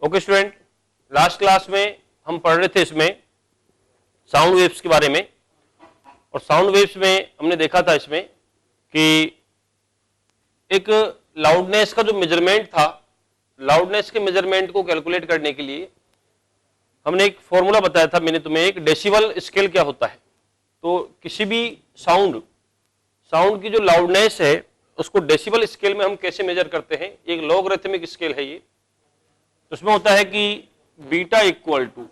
Okay student, last class में हम पढ़ रहे थे इसमें साउंड वेव्स के बारे में, और साउंड वेव्स में हमने देखा था इसमें कि एक लाउडनेस का जो मेजरमेंट था, लाउडनेस के मेजरमेंट को कैलकुलेट करने के लिए हमने एक फॉर्मूला बताया था मैंने तुम्हें, एक डेसिबल स्केल क्या होता है। तो किसी भी साउंड की जो लाउडनेस है उसको डेसिबल स्केल में हम कैसे मेजर करते हैं, एक लॉगरिथमिक स्केल है ये। तो उसमें होता है कि बीटा इक्वल टू,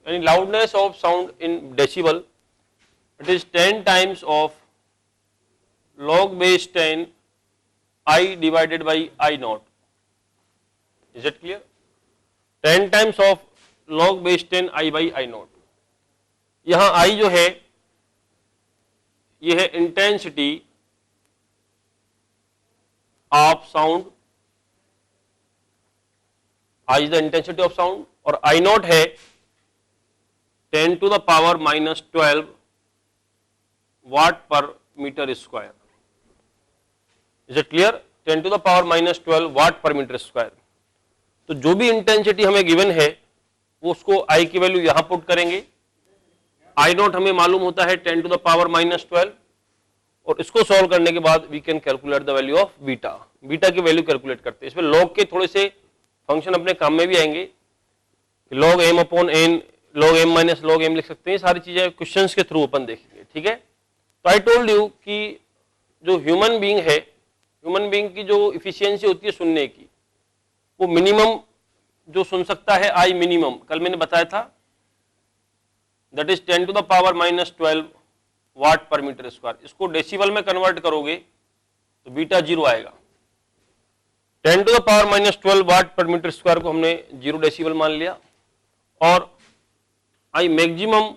यानी loudness of sound in decibel, it is 10 times of log base 10 I divided by I naught. Is it clear? 10 times of log base 10 I by I naught. यहां I जो है ये है intensity of sound, I is the intensity of sound, और I naught है 10 to the power minus 12 watt per meter square. Is it clear? 10 to the power minus 12 watt per meter square. तो जो भी intensity हमें given है वो उसको I की वैल्यू यहां पुट करेंगे। I नॉट हमें मालूम होता है 10 to the power minus 12, और इसको सॉल्व करने के बाद we can calculate the value of beta. Beta की वैल्यू कैलकुलेट करते हैं। इसमें लॉग के थोड़े से फंक्शन अपने काम में भी आएंगे, log M upon N, log M minus log M लिख सकते हैं, सारी चीजें क्वेश्चंस के थ्रू अपन देखेंगे। ठीक है, तो आई टोल्ड यू कि जो ह्यूमन बीइंग है, ह्यूमन बीइंग की जो इफिशियंसी होती है सुनने की, वो मिनिमम जो सुन सकता है आई मिनिमम, कल मैंने बताया था, that is 10 to the power minus 12 watt per metre square. इसको डेसिबल में कन्वर्ट करोगे तो बीटा 0 आएगा। 10 to the power minus 12 watt per metre square को हमने 0 डेसिबल मान लिया, और आई मैक्सिमम,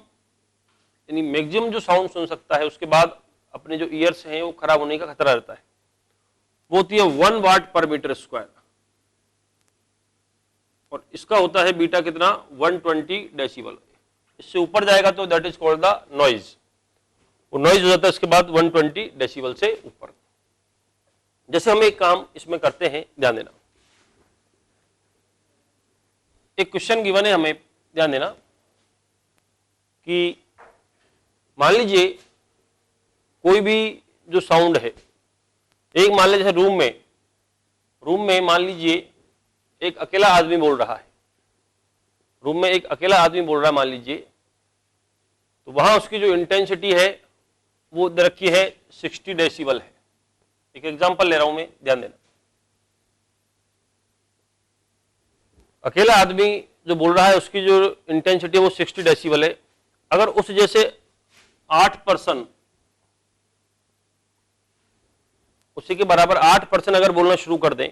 यानी मैक्सिमम जो साउंड सुन सकता है, उसके बाद अपने जो ईयर्स हैं वो खराब होने का खतरा रहता है, वो होती है 1 वाट पर मीटर स्क्वायर, और इसका होता है बीटा कितना, 120 डेसिबल। इससे ऊपर जाएगा तो that is called the noise, वो नॉइज हो जाता है इसके बाद 120 डेसिबल से ऊपर। जैसे हम एक काम इसमें करते हैं, ध्यान देना, एक क्वेश्चन गिवन है हमें, ध्यान देना कि मान लीजिए कोई भी जो साउंड है, एक मान लीजिए रूम में मान लीजिए एक अकेला आदमी बोल रहा है, रूम में एक अकेला आदमी बोल रहा है मान लीजिए, तो वहां उसकी जो इंटेंसिटी है वो दे रखी है 60 डेसिबल है। एक एग्जांपल ले रहा हूं मैं, ध्यान देना, अकेला आदमी जो बोल रहा है उसकी जो इंटेंसिटी है वो 60 डेसिबल है। अगर उस जैसे 8 पर्सन, उसी के बराबर 8 पर्सन अगर बोलना शुरू कर दें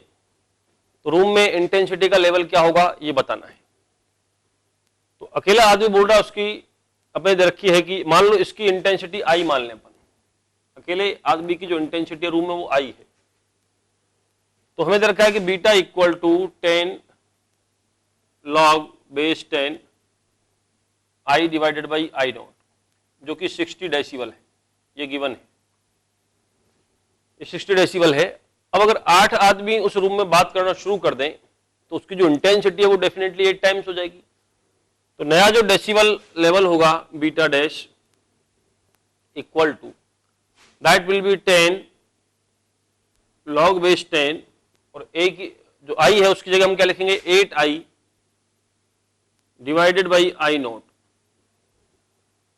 तो रूम में इंटेंसिटी का लेवल क्या होगा ये बताना है। तो अकेला आदमी बोल रहा है, उसकी अपने दे रखी है कि मान लो इसकी इंटेंसिटी आई मान लें अपन, अकेले आदमी की जो इंटेंसिटी रूम में वो आई है, तो हमें दे रखा है कि beta equal to 10 log base 10 I divided by I nought, जो कि 60 डेसिबल है, ये गिवन है, ये 60 डेसिबल है। अब अगर 8 आदमी उस रूम में बात करना शुरू कर दें तो उसकी जो इंटेंसिटी है वो डेफिनेटली 8 टाइम्स हो जाएगी। तो नया जो डेसिबल लेवल होगा beta dash equal to, that will be 10 log base 10, और ए की जो आई है उसकी जगह हम क्या लिखेंगे, 8i divided by I not.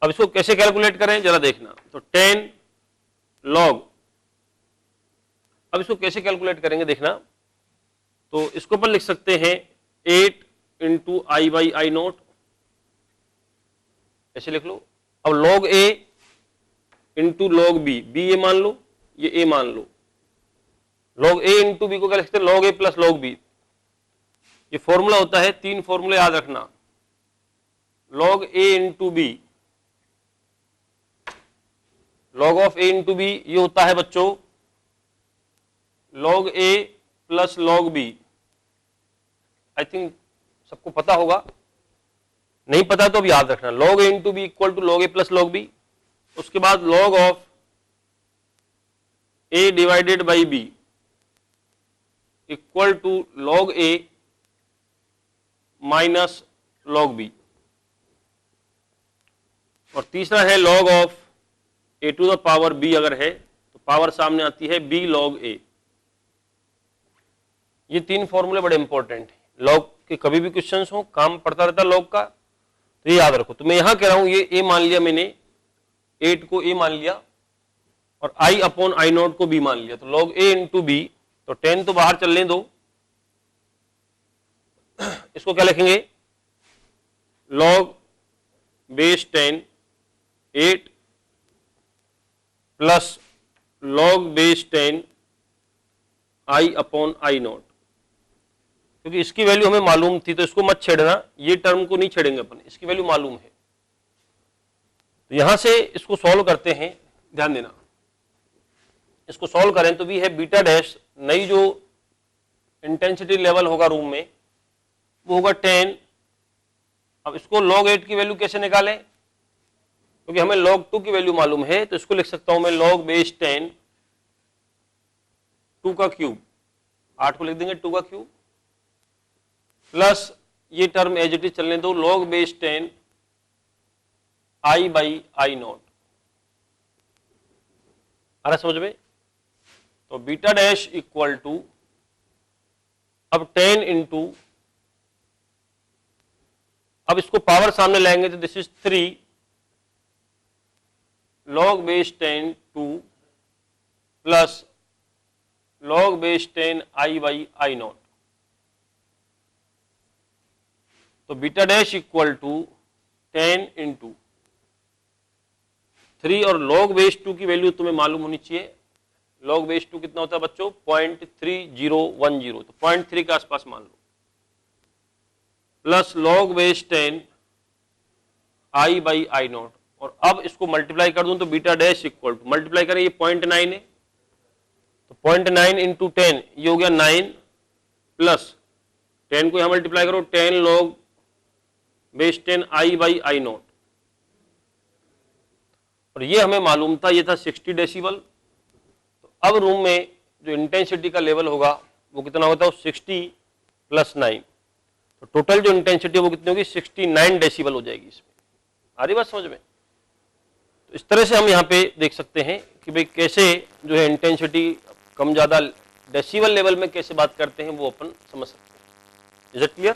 अब इसको कैसे कैलकुलेट करें जरा देखना, तो 10 लॉग, अब इसको कैसे कैलकुलेट करेंगे देखना, तो इसको अपन लिख सकते हैं 8 into I by I not, ऐसे लिख लो। अब log a into log b, b ये मान लो, ये a मान लो, log a इंटू b को क्या लिखते हैं, log a plus log b। ये फॉर्मूला होता है, 3 फॉर्मूले याद रखना, log a into b, log of a into b ये होता है बच्चों log a plus log b। I think सबको पता होगा, नहीं पता तो अब याद रखना, log a into B equal to log a plus log b, उसके बाद log of a divided by b equal to log a minus log B, और तीसरा है log of A to the power B अगर है तो power सामने आती है बी लॉग ए। ये तीन फॉर्मूले बड़े इंपॉर्टेंट हैं, लॉग के कभी भी क्वेश्चंस हो काम पड़ता रहता लॉग का, तो ये याद रखो। तो मैं यहां कह रहा हूं ये ए मान लिया मैंने, 8 को ए मान लिया और आई अपॉन आई नॉट को बी मान लिया, तो लॉग ए इंटू बी, तो 10 तो बाहर चलने दो, इसको क्या लिखेंगे, log base 10 8 plus log base 10 I upon I not, क्योंकि इसकी वैल्यू हमें मालूम थी तो इसको मत छेड़ना, ये टर्म को नहीं छेड़ेंगे अपन, इसकी वैल्यू मालूम है। तो यहां से इसको सॉल्व करते हैं, ध्यान देना, इसको सॉल्व करें तो भी है बीटा डैश, नई जो इंटेंसिटी लेवल होगा रूम में वो होगा 10। अब इसको log 8 की वैल्यू कैसे निकालें, क्योंकि हमें log 2 की वैल्यू मालूम है, तो इसको लिख सकता हूं मैं log बेस 10 2 का क्यूब, 8 को लिख देंगे 2 का क्यूब, प्लस ये टर्म एज इट इज चलने दो, log base 10 I by I naught. आ रहा समझ में, तो बीटा डैश इक्वल टू, अब 10 इंटू, अब इसको पावर सामने लाएंगे तो this is 3 log base 10 2 plus log base 10 I by I naught. तो beta dash equal to 10 into 3 और log बेस 2 की वैल्यू तुम्हें मालूम होनी चाहिए, log बेस 2 कितना होता है बच्चों 0.3010, तो 0.3 के आसपास मान लो, plus log base 10 I by I naught, और अब इसको मल्टीप्लाई कर दूं तो beta dash equal to, multiply करें ये 0.9 है तो 0.9 इंटू 10 ये हो गया 9 प्लस 10 को यहां मल्टीप्लाई करो 10 log base 10 I by I naught, और ये हमें मालूम था ये था 60 डेसिबल। तो अब रूम में जो इंटेंसिटी का लेवल होगा वो कितना होता है, 60 प्लस 9, तो टोटल जो इंटेंसिटी है वो कितनी होगी 69 डेसिबल हो जाएगी। इसमें आ रही बात समझ में, तो इस तरह से हम यहाँ पे देख सकते हैं कि भाई कैसे जो है इंटेंसिटी कम ज्यादा डेसिबल लेवल में कैसे बात करते हैं वो अपन समझ सकते हैं। Is it clear?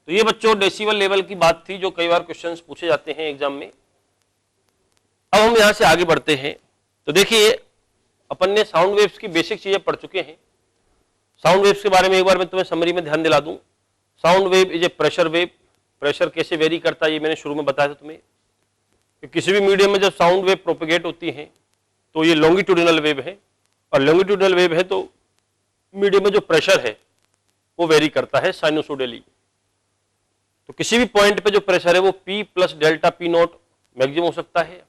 तो ये बच्चों डेसिबल लेवल की बात थी जो कई बार क्वेश्चंस पूछे जाते हैं एग्जाम में। अब हम यहां से आगे बढ़ते हैं, तो देखिए अपन ने साउंड वेव्स की बेसिक चीजें पढ़ चुके हैं। साउंड वेव्स के बारे में एक बार मैं तुम्हें समरी में ध्यान दिला दूं। Sound wave is a pressure wave, pressure कैसे वेरी करता है ये मैंने शुरू में बताया था तुम्हें, कि किसी भी मीडियम में जब साउंड वेव प्रोपेगेट होती है तो ये लॉन्गिट्यूडिनल वेव है, और लॉन्गिट्यूडिनल वेव है तो मीडियम में जो प्रेशर है वो वेरी करता है साइनोसोडियली। तो किसी भी पॉइंट पे जो प्रेशर है वो P plus delta P not maximum हो सकता है,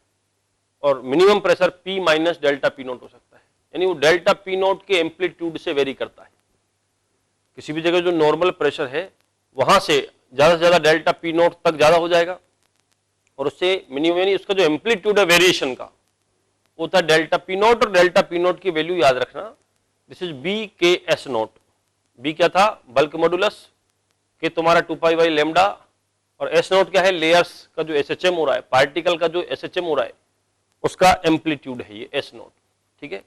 और minimum pressure P minus delta P not हो सकता है, यानी वो डेल्टा P नॉट के एम्पलीट्यूड से वेरी करता है। किसी भी जगह जो नॉर्मल प्रेशर है वहां से ज्यादा डेल्टा P नॉट तक ज्यादा हो जाएगा, और उससे मिनिमम यानी उसका जो एम्पलीट्यूड है वेरिएशन का वो था डेल्टा P नॉट, और डेल्टा P नॉट की वैल्यू याद रखना, दिस इज B के S नॉट। B क्या था, बल्क मॉडुलस, के तुम्हारा 2 पाई बाई लेमडा, और S नॉट क्या है, लेयर्स का जो SHM हो रहा है, पार्टिकल का जो SHM हो रहा है उसका एम्पलीट्यूड है ये S नॉट। ठीक है,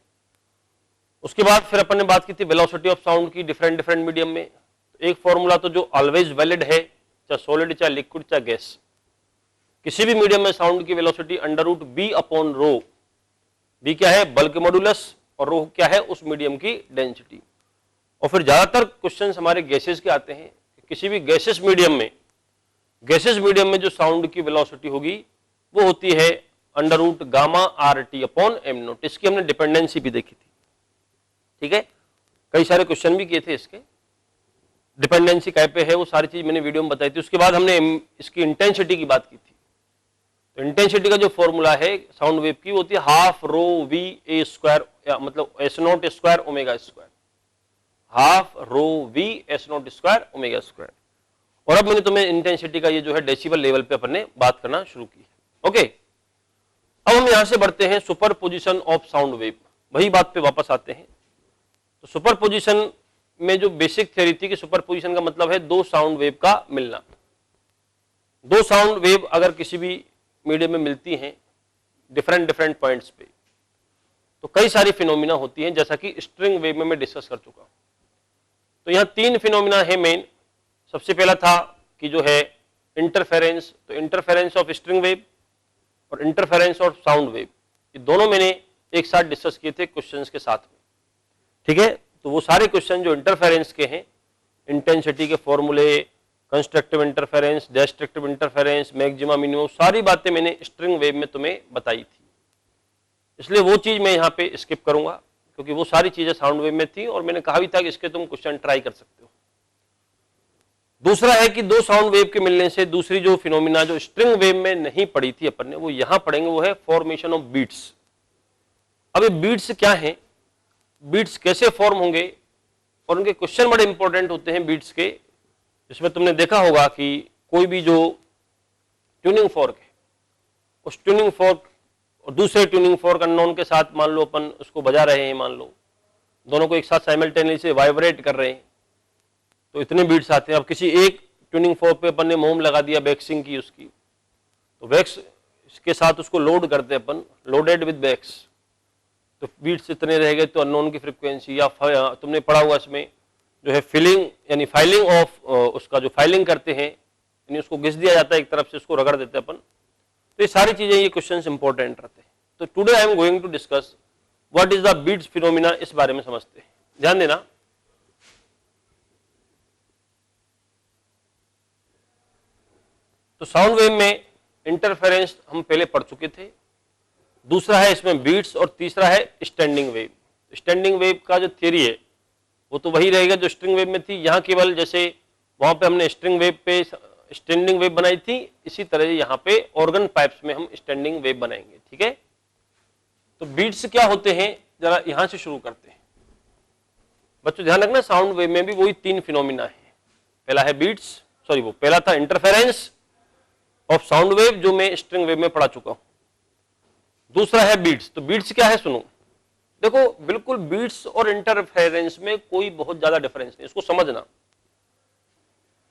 उसके बाद फिर अपन ने बात की थी वेलोसिटी ऑफ साउंड की डिफरेंट मीडियम में। एक फॉर्मूला तो जो ऑलवेज वैलिड है, चाहे सॉलिड चाहे लिक्विड चाहे गैस, किसी भी मीडियम में साउंड की velocity under root B upon rho, B क्या है बल्क मॉडुलस, और रो क्या है उस मीडियम की डेंसिटी। और फिर ज्यादातर क्वेश्चन हमारे गैसेस के आते हैं, किसी भी गैसेस मीडियम में जो साउंड की वेलोसिटी होगी वो होती है under root gamma R T upon M nought. इसकी हमने डिपेंडेंसी भी देखी थी। ठीक है, कई सारे क्वेश्चन भी किए थे इसके, डिपेंडेंसी काय पे है वो सारी चीज मैंने वीडियो में बताई थी। उसके बाद हमने इसकी इंटेंसिटी की बात की थी। तो इंटेंसिटी का जो फॉर्मूला है साउंड वेव की होती है half rho V A square, मतलब S naught square omega square, half rho V S naught square omega square. और अब मैंने तुम्हें इंटेंसिटी का ये जो है डेसिबल लेवल पे अपन ने बात करना शुरू की है। ओके, अब हम यहां से बढ़ते हैं super position of sound wave, वही बात पे वापस आते हैं। तो सुपर पोजिशन में जो बेसिक थ्योरी थी कि सुपर पोजिशन का मतलब है दो साउंड वेव का मिलना। दो साउंड वेव अगर किसी भी मीडियम में मिलती हैं डिफरेंट पॉइंट्स पे, तो कई सारी फिनोमिना होती हैं, जैसा कि स्ट्रिंग वेव में मैं डिस्कस कर चुका हूं। तो यहां तीन फिनोमिना है मेन। सबसे पहला था कि जो है इंटरफेरेंस, तो इंटरफेरेंस ऑफ स्ट्रिंग वेव और इंटरफेरेंस ऑफ साउंड वेव, ये दोनों मैंने एक साथ डिस्कस किए थे क्वेश्चंस के साथ में, ठीक है। तो वो सारे क्वेश्चन जो इंटरफेरेंस के हैं, इंटेंसिटी के फॉर्मूले, constructive interference, destructive interference, maxima minimum, सारी बातें मैंने स्ट्रिंग वेव में तुम्हें बताई थी, इसलिए वो चीज मैं यहाँ पे स्किप करूंगा क्योंकि वो सारी चीजें साउंड वेव में थी और मैंने कहा भी था कि इसके तुम क्वेश्चन ट्राई कर सकते हो। दूसरा है कि दो साउंड वेव के मिलने से दूसरी जो फिनोमिना जो स्ट्रिंग वेव में नहीं पढ़ी थी अपन ने, वो यहां पढ़ेंगे, वो है फॉर्मेशन ऑफ बीट्स। अब ये बीट्स क्या है, बीट्स कैसे फॉर्म होंगे और उनके क्वेश्चन बड़े इंपॉर्टेंट होते हैं बीट्स के। जिसमें तुमने देखा होगा कि कोई भी जो ट्यूनिंग फॉर्क है, उस ट्यूनिंग फॉर्क और दूसरे ट्यूनिंग फॉर्क अननोन के साथ मान लो अपन उसको बजा रहे हैं, मान लो दोनों को एक साथ साइमल्टेनियसली वाइब्रेट कर रहे हैं, तो इतने बीट्स आते हैं। अब किसी एक ट्यूनिंग फॉर्क पे अपन ने मोम लगा दिया वैक्सिंग की उसकी, तो वैक्स के साथ उसको लोड करते हैं अपन, लोडेड विद वैक्स, तो बीट्स इतने रह गए। तो अननोन की फ्रिक्वेंसी, या तुमने पढ़ा हुआ इसमें जो है फिलिंग यानी फाइलिंग ऑफ, उसका जो फाइलिंग करते हैं यानी उसको घिस दिया जाता है एक तरफ से, उसको रगड़ देते हैं अपन। तो ये सारी चीजें, ये क्वेश्चंस इंपॉर्टेंट रहते हैं। तो today I am going to discuss what is the beats phenomena, इस बारे में समझते हैं। ध्यान देना, तो साउंड वेव में इंटरफेरेंस हम पहले पढ़ चुके थे, दूसरा है इसमें बीट्स और तीसरा है स्टैंडिंग वेव। स्टैंडिंग वेव का जो थ्योरी है वो तो वही रहेगा जो स्ट्रिंग वेव में थी, यहाँ केवल जैसे वहां पे हमने स्ट्रिंग वेव पे स्टैंडिंग वेव बनाई थी, इसी तरह यहाँ पे ऑर्गन पाइप्स में हम स्टैंडिंग वेव बनाएंगे, ठीक है। तो बीट्स क्या होते हैं, जरा यहां से शुरू करते हैं। बच्चों ध्यान रखना, साउंड वेव में भी वही तीन फिनोमिना है। पहला है बीट्स, सॉरी वो पहला था इंटरफेरेंस ऑफ साउंड वेव जो मैं स्ट्रिंग वेव में पढ़ा चुका हूं। दूसरा है बीट्स। तो बीट्स क्या है सुनो, देखो बिल्कुल बीट्स और इंटरफेरेंस में कोई बहुत ज्यादा डिफरेंस नहीं, इसको समझना।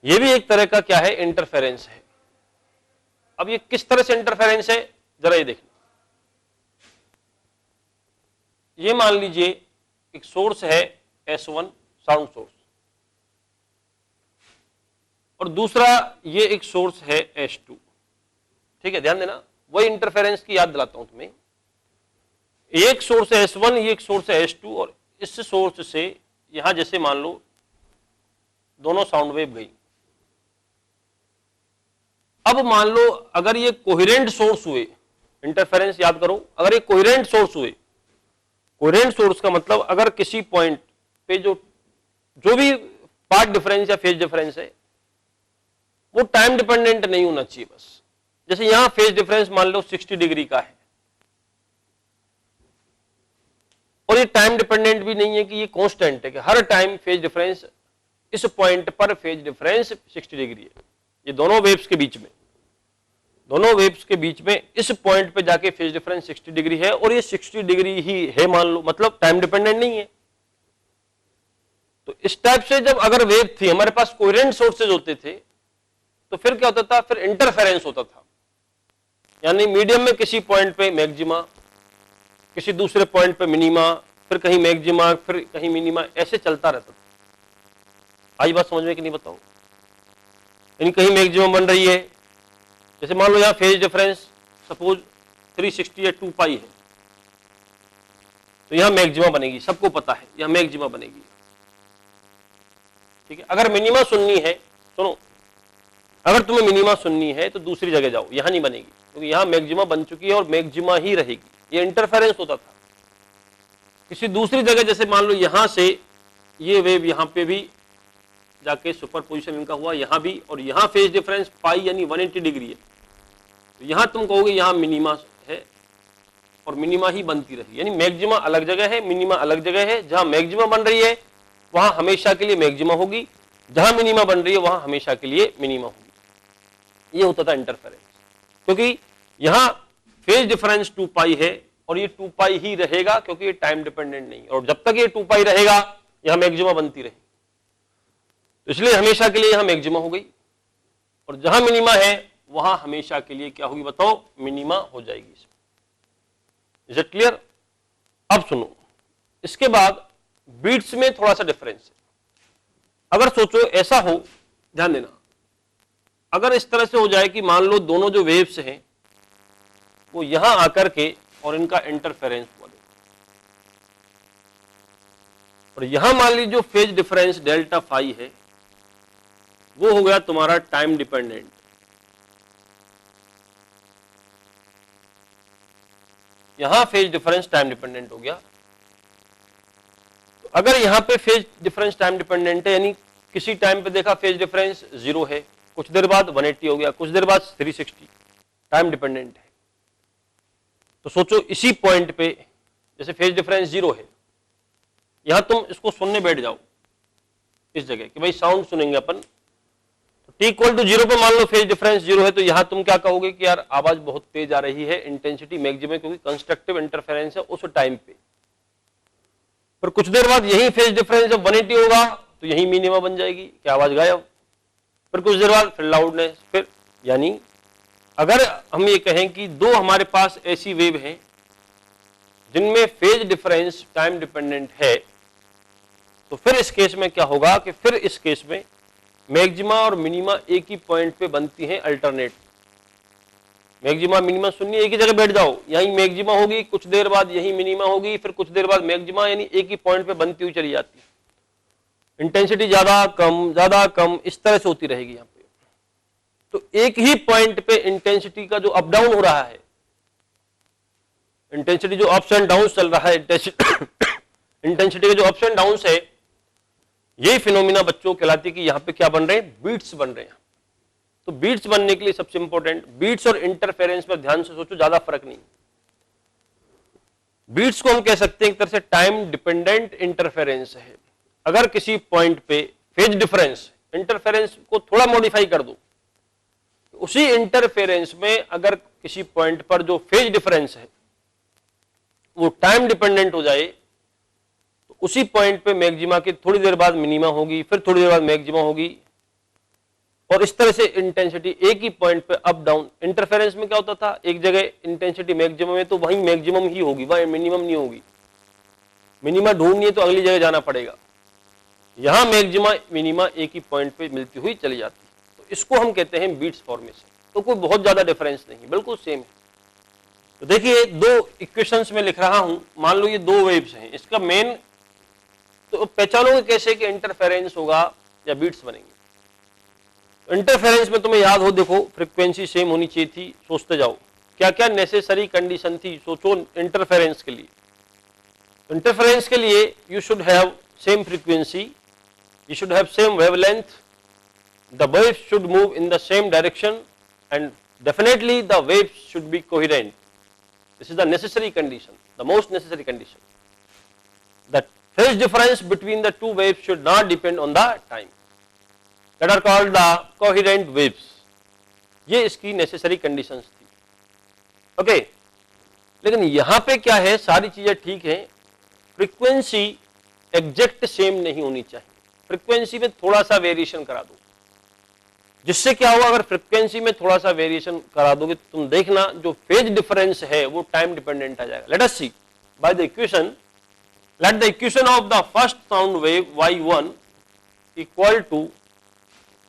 ये भी एक तरह का क्या है, इंटरफेरेंस है। अब ये किस तरह से इंटरफेरेंस है, जरा ये देखना। ये मान लीजिए एक सोर्स है S1 साउंड सोर्स, और दूसरा ये एक सोर्स है S2, ठीक है। ध्यान देना, वही इंटरफेरेंस की याद दिलाता हूं तुम्हें। एक सोर्स है S1, ये एक सोर्स है S2, और इस सोर्स से यहां जैसे मान लो दोनों साउंड वेव गई। अब मान लो अगर ये कोहेरेंट सोर्स हुए, इंटरफेरेंस याद करो, अगर ये कोहेरेंट सोर्स हुए, कोहेरेंट सोर्स का मतलब अगर किसी पॉइंट पे जो भी पार्ट डिफरेंस या फेज डिफरेंस है वो टाइम डिपेंडेंट नहीं होना चाहिए बस। जैसे यहां फेज डिफरेंस मान लो 60 डिग्री का है, और ये टाइम डिपेंडेंट भी नहीं है कि ये कांस्टेंट है कि हर टाइम फेज डिफरेंस, इस पॉइंट पर फेज डिफरेंस 60 डिग्री है। ये दोनों वेव्स के बीच में, दोनों वेव्स के बीच में इस पॉइंट पे जाके फेज डिफरेंस 60 डिग्री है, और ये 60 डिग्री ही है मान लो, मतलब टाइम डिपेंडेंट नहीं है। तो इस टाइप से जब अगर वेव थी, हमारे पास कोहेरेंट सोर्सेज होते थे, तो फिर क्या होता था, फिर इंटरफेरेंस होता था। यानी मीडियम में किसी पॉइंट पे मैक्सिमा, किसी दूसरे पॉइंट पे मिनिमा, फिर कहीं मैक्सिमा, फिर कहीं मिनिमा, ऐसे चलता रहता था। आई बात समझ में कि नहीं बताओ। यानी कहीं मैक्सिमम बन रही है, जैसे मान लो यहां फेज डिफरेंस सपोज 360 या 2 पाई है, तो यहां मैक्सिमा बनेगी, सबको पता है यहां मैक्सिमा बनेगी, ठीक है। अगर मिनिमा सुननी है, सुनो, अगर तुम्हें मिनिमा सुननी है तो दूसरी जगह जाओ, यहां नहीं बनेगी क्योंकि यहां मैक्सिमा बन चुकी है और मैक्सिमा ही रहेगी। ये इंटरफेरेंस होता था। किसी दूसरी जगह जैसे मान लो यहां से ये वेव यहां पे भी जाके सुपर पोजिशन इनका हुआ, यहां भी, और यहां फेज डिफरेंस पाई यानी 180 डिग्री है, तो यहां तुम कहोगे यहां मिनिमा है और मिनिमा ही बनती रही। यानी मैक्सिमा अलग जगह है, मिनिमा अलग जगह है। जहां मैक्सिमा बन रही है वहां हमेशा के लिए मैक्सिमा होगी, जहां मिनिमा बन रही है वहां हमेशा के लिए मिनिमा होगी। ये होता था इंटरफेरेंस, क्योंकि यहां फेज डिफरेंस 2 पाई है और ये 2 पाई ही रहेगा क्योंकि ये टाइम डिपेंडेंट नहीं है, और जब तक ये 2 पाई रहेगा यहां मैक्सिमा बनती रहे, तो इसलिए हमेशा के लिए यहां मैक्सिमा हो गई, और जहां मिनिमा है वहां हमेशा के लिए क्या होगी बताओ, मिनिमा हो जाएगी। Is it clear? अब सुनो, इसके बाद बीट्स में थोड़ा सा डिफरेंस है। अगर सोचो ऐसा हो, ध्यान देना, अगर इस तरह से हो जाए कि मान लो दोनों जो वेव्स हैं वो यहां आकर के और इनका इंटरफेरेंस बोले, और यहां मान लीजिए जो फेज डिफरेंस डेल्टा फाई है वो हो गया तुम्हारा टाइम डिपेंडेंट, यहां फेज डिफरेंस टाइम डिपेंडेंट हो गया। तो अगर यहां पे फेज डिफरेंस टाइम डिपेंडेंट है, यानी किसी टाइम पे देखा फेज डिफरेंस 0 है, कुछ देर बाद 180 हो गया, कुछ देर बाद 360, टाइम डिपेंडेंट है। तो सोचो इसी पॉइंट पे जैसे फेज डिफरेंस 0 है, यहां तुम इसको सुनने बैठ जाओ इस जगह कि भाई साउंड सुनेंगे अपन, तो t इक्वल टू 0 पे मान लो फेज डिफरेंस 0 है, तो यहां तुम क्या कहोगे कि यार आवाज बहुत तेज आ रही है, इंटेंसिटी मैक्सिमम, क्योंकि कंस्ट्रक्टिव इंटरफेरेंस है उस टाइम पे। पर कुछ देर बाद यही फेज डिफरेंस जब 180 होगा तो यही मिनिमा बन जाएगी, क्या आवाज गायब। फिर कुछ देर बाद फिर लाउडनेस, फिर, यानी अगर हम ये कहें कि दो हमारे पास ऐसी वेव हैं जिनमें फेज डिफरेंस टाइम डिपेंडेंट है, तो फिर इस केस में क्या होगा कि फिर इस केस में मैक्सिमा और मिनिमा एक ही पॉइंट पे बनती हैं अल्टरनेट। मैक्सिमा मिनिमा सुनिए, एक ही जगह बैठ जाओ, यहीं मैक्सिमा होगी, कुछ देर बाद यही मिनिमा होगी, फिर कुछ देर बाद मैक्सिमा, यानी एक ही पॉइंट पे बनती हुई चली जाती है। इंटेंसिटी ज्यादा कम इस तरह से होती रहेगी यहां पे। तो एक ही पॉइंट पे इंटेंसिटी का जो अप डाउन हो रहा है, इंटेंसिटी जो अप्स एंड डाउन चल रहा है, इंटेंसिटी के जो अप्स एंड डाउन है, यही फिनोमिना बच्चों कहलाती है कि यहां पे क्या बन रहे हैं, बीट्स बन रहे हैं। तो बीट्स बनने के लिए सबसे इंपॉर्टेंट, बीट्स और इंटरफेरेंस पर ध्यान से सोचो, ज्यादा फर्क नहीं। बीट्स को हम कह सकते हैं एक तरह से टाइम डिपेंडेंट इंटरफेरेंस है। अगर किसी पॉइंट पे फेज डिफरेंस, इंटरफेरेंस को थोड़ा मॉडिफाई कर दो, उसी इंटरफेरेंस में अगर किसी पॉइंट पर जो फेज डिफरेंस है वो टाइम डिपेंडेंट हो जाए, तो उसी पॉइंट पे मैक्सिमा की थोड़ी देर बाद मिनिमा होगी, फिर थोड़ी देर बाद मैक्सिमा होगी, और इस तरह से इंटेंसिटी एक ही पॉइंट पे अप डाउन। इंटरफेरेंस में क्या होता था, एक जगह इंटेंसिटी मैक्सिमम है तो वहीं मैक्सिमम ही होगी, वहां मिनिमम नहीं होगी। मिनिमा ढूंढनी है तो अगली जगह जाना पड़ेगा। यहां मैक्सिमा मिनिमा एक ही पॉइंट पे मिलती हुई चली जाती है, तो इसको हम कहते हैं बीट्स फॉर्मेशन। तो कोई बहुत ज्यादा डिफरेंस नहीं, बिल्कुल सेम है। तो देखिए दो इक्वेशंस में लिख रहा हूं, मान लो ये दो वेव्स हैं, इसका मेन तो पहचानोगे कैसे कि इंटरफेरेंस होगा या बीट्स बनेंगे। इंटरफेरेंस में तुम्हें याद हो, देखो फ्रीक्वेंसी सेम होनी चाहिए थी, सोचते जाओ क्या क्या नेसेसरी कंडीशन थी, सोचो इंटरफेरेंस के लिए। इंटरफेरेंस के लिए you should have same frequency, you should have same wavelength, the waves should move in the same direction, and definitely the waves should be coherent. This is the necessary condition, the most necessary condition. The phase difference between the two waves should not depend on the time. That are called the coherent waves. ये इसकी necessary conditions थी। Okay, लेकिन यहाँ पे क्या है, सारी चीजें ठीक है, फ्रीक्वेंसी एग्जैक्ट सेम नहीं होनी चाहिए, फ्रीक्वेंसी में थोड़ा सा वेरिएशन करा दो। जिससे क्या होगा, अगर फ्रीक्वेंसी में थोड़ा सा वेरिएशन करा दोगे तो तुम देखना जो फेज डिफरेंस है वो टाइम डिपेंडेंट आ जाएगा। Let us see by the equation, let the equation of the first sound wave y1 equal to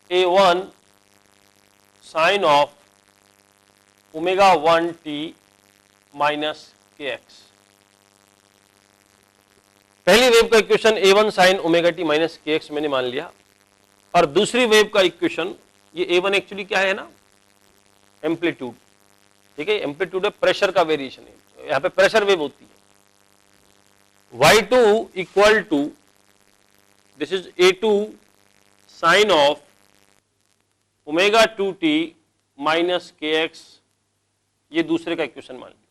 a1 sine of omega 1t minus kx। पहली वेव का equation a1 sine omega T minus kx मैंने मान लिया, और दूसरी wave का equation, ये a1 actually क्या है ना, एम्पलीट्यूड, ठीक है, एम्पलीट्यूड है, प्रेशर का वेरिएशन है, यहां पे प्रेशर वेव होती है। y2 equal to, this is a2 sine of omega 2t minus kx, ये दूसरे का इक्वेशन मान लिया।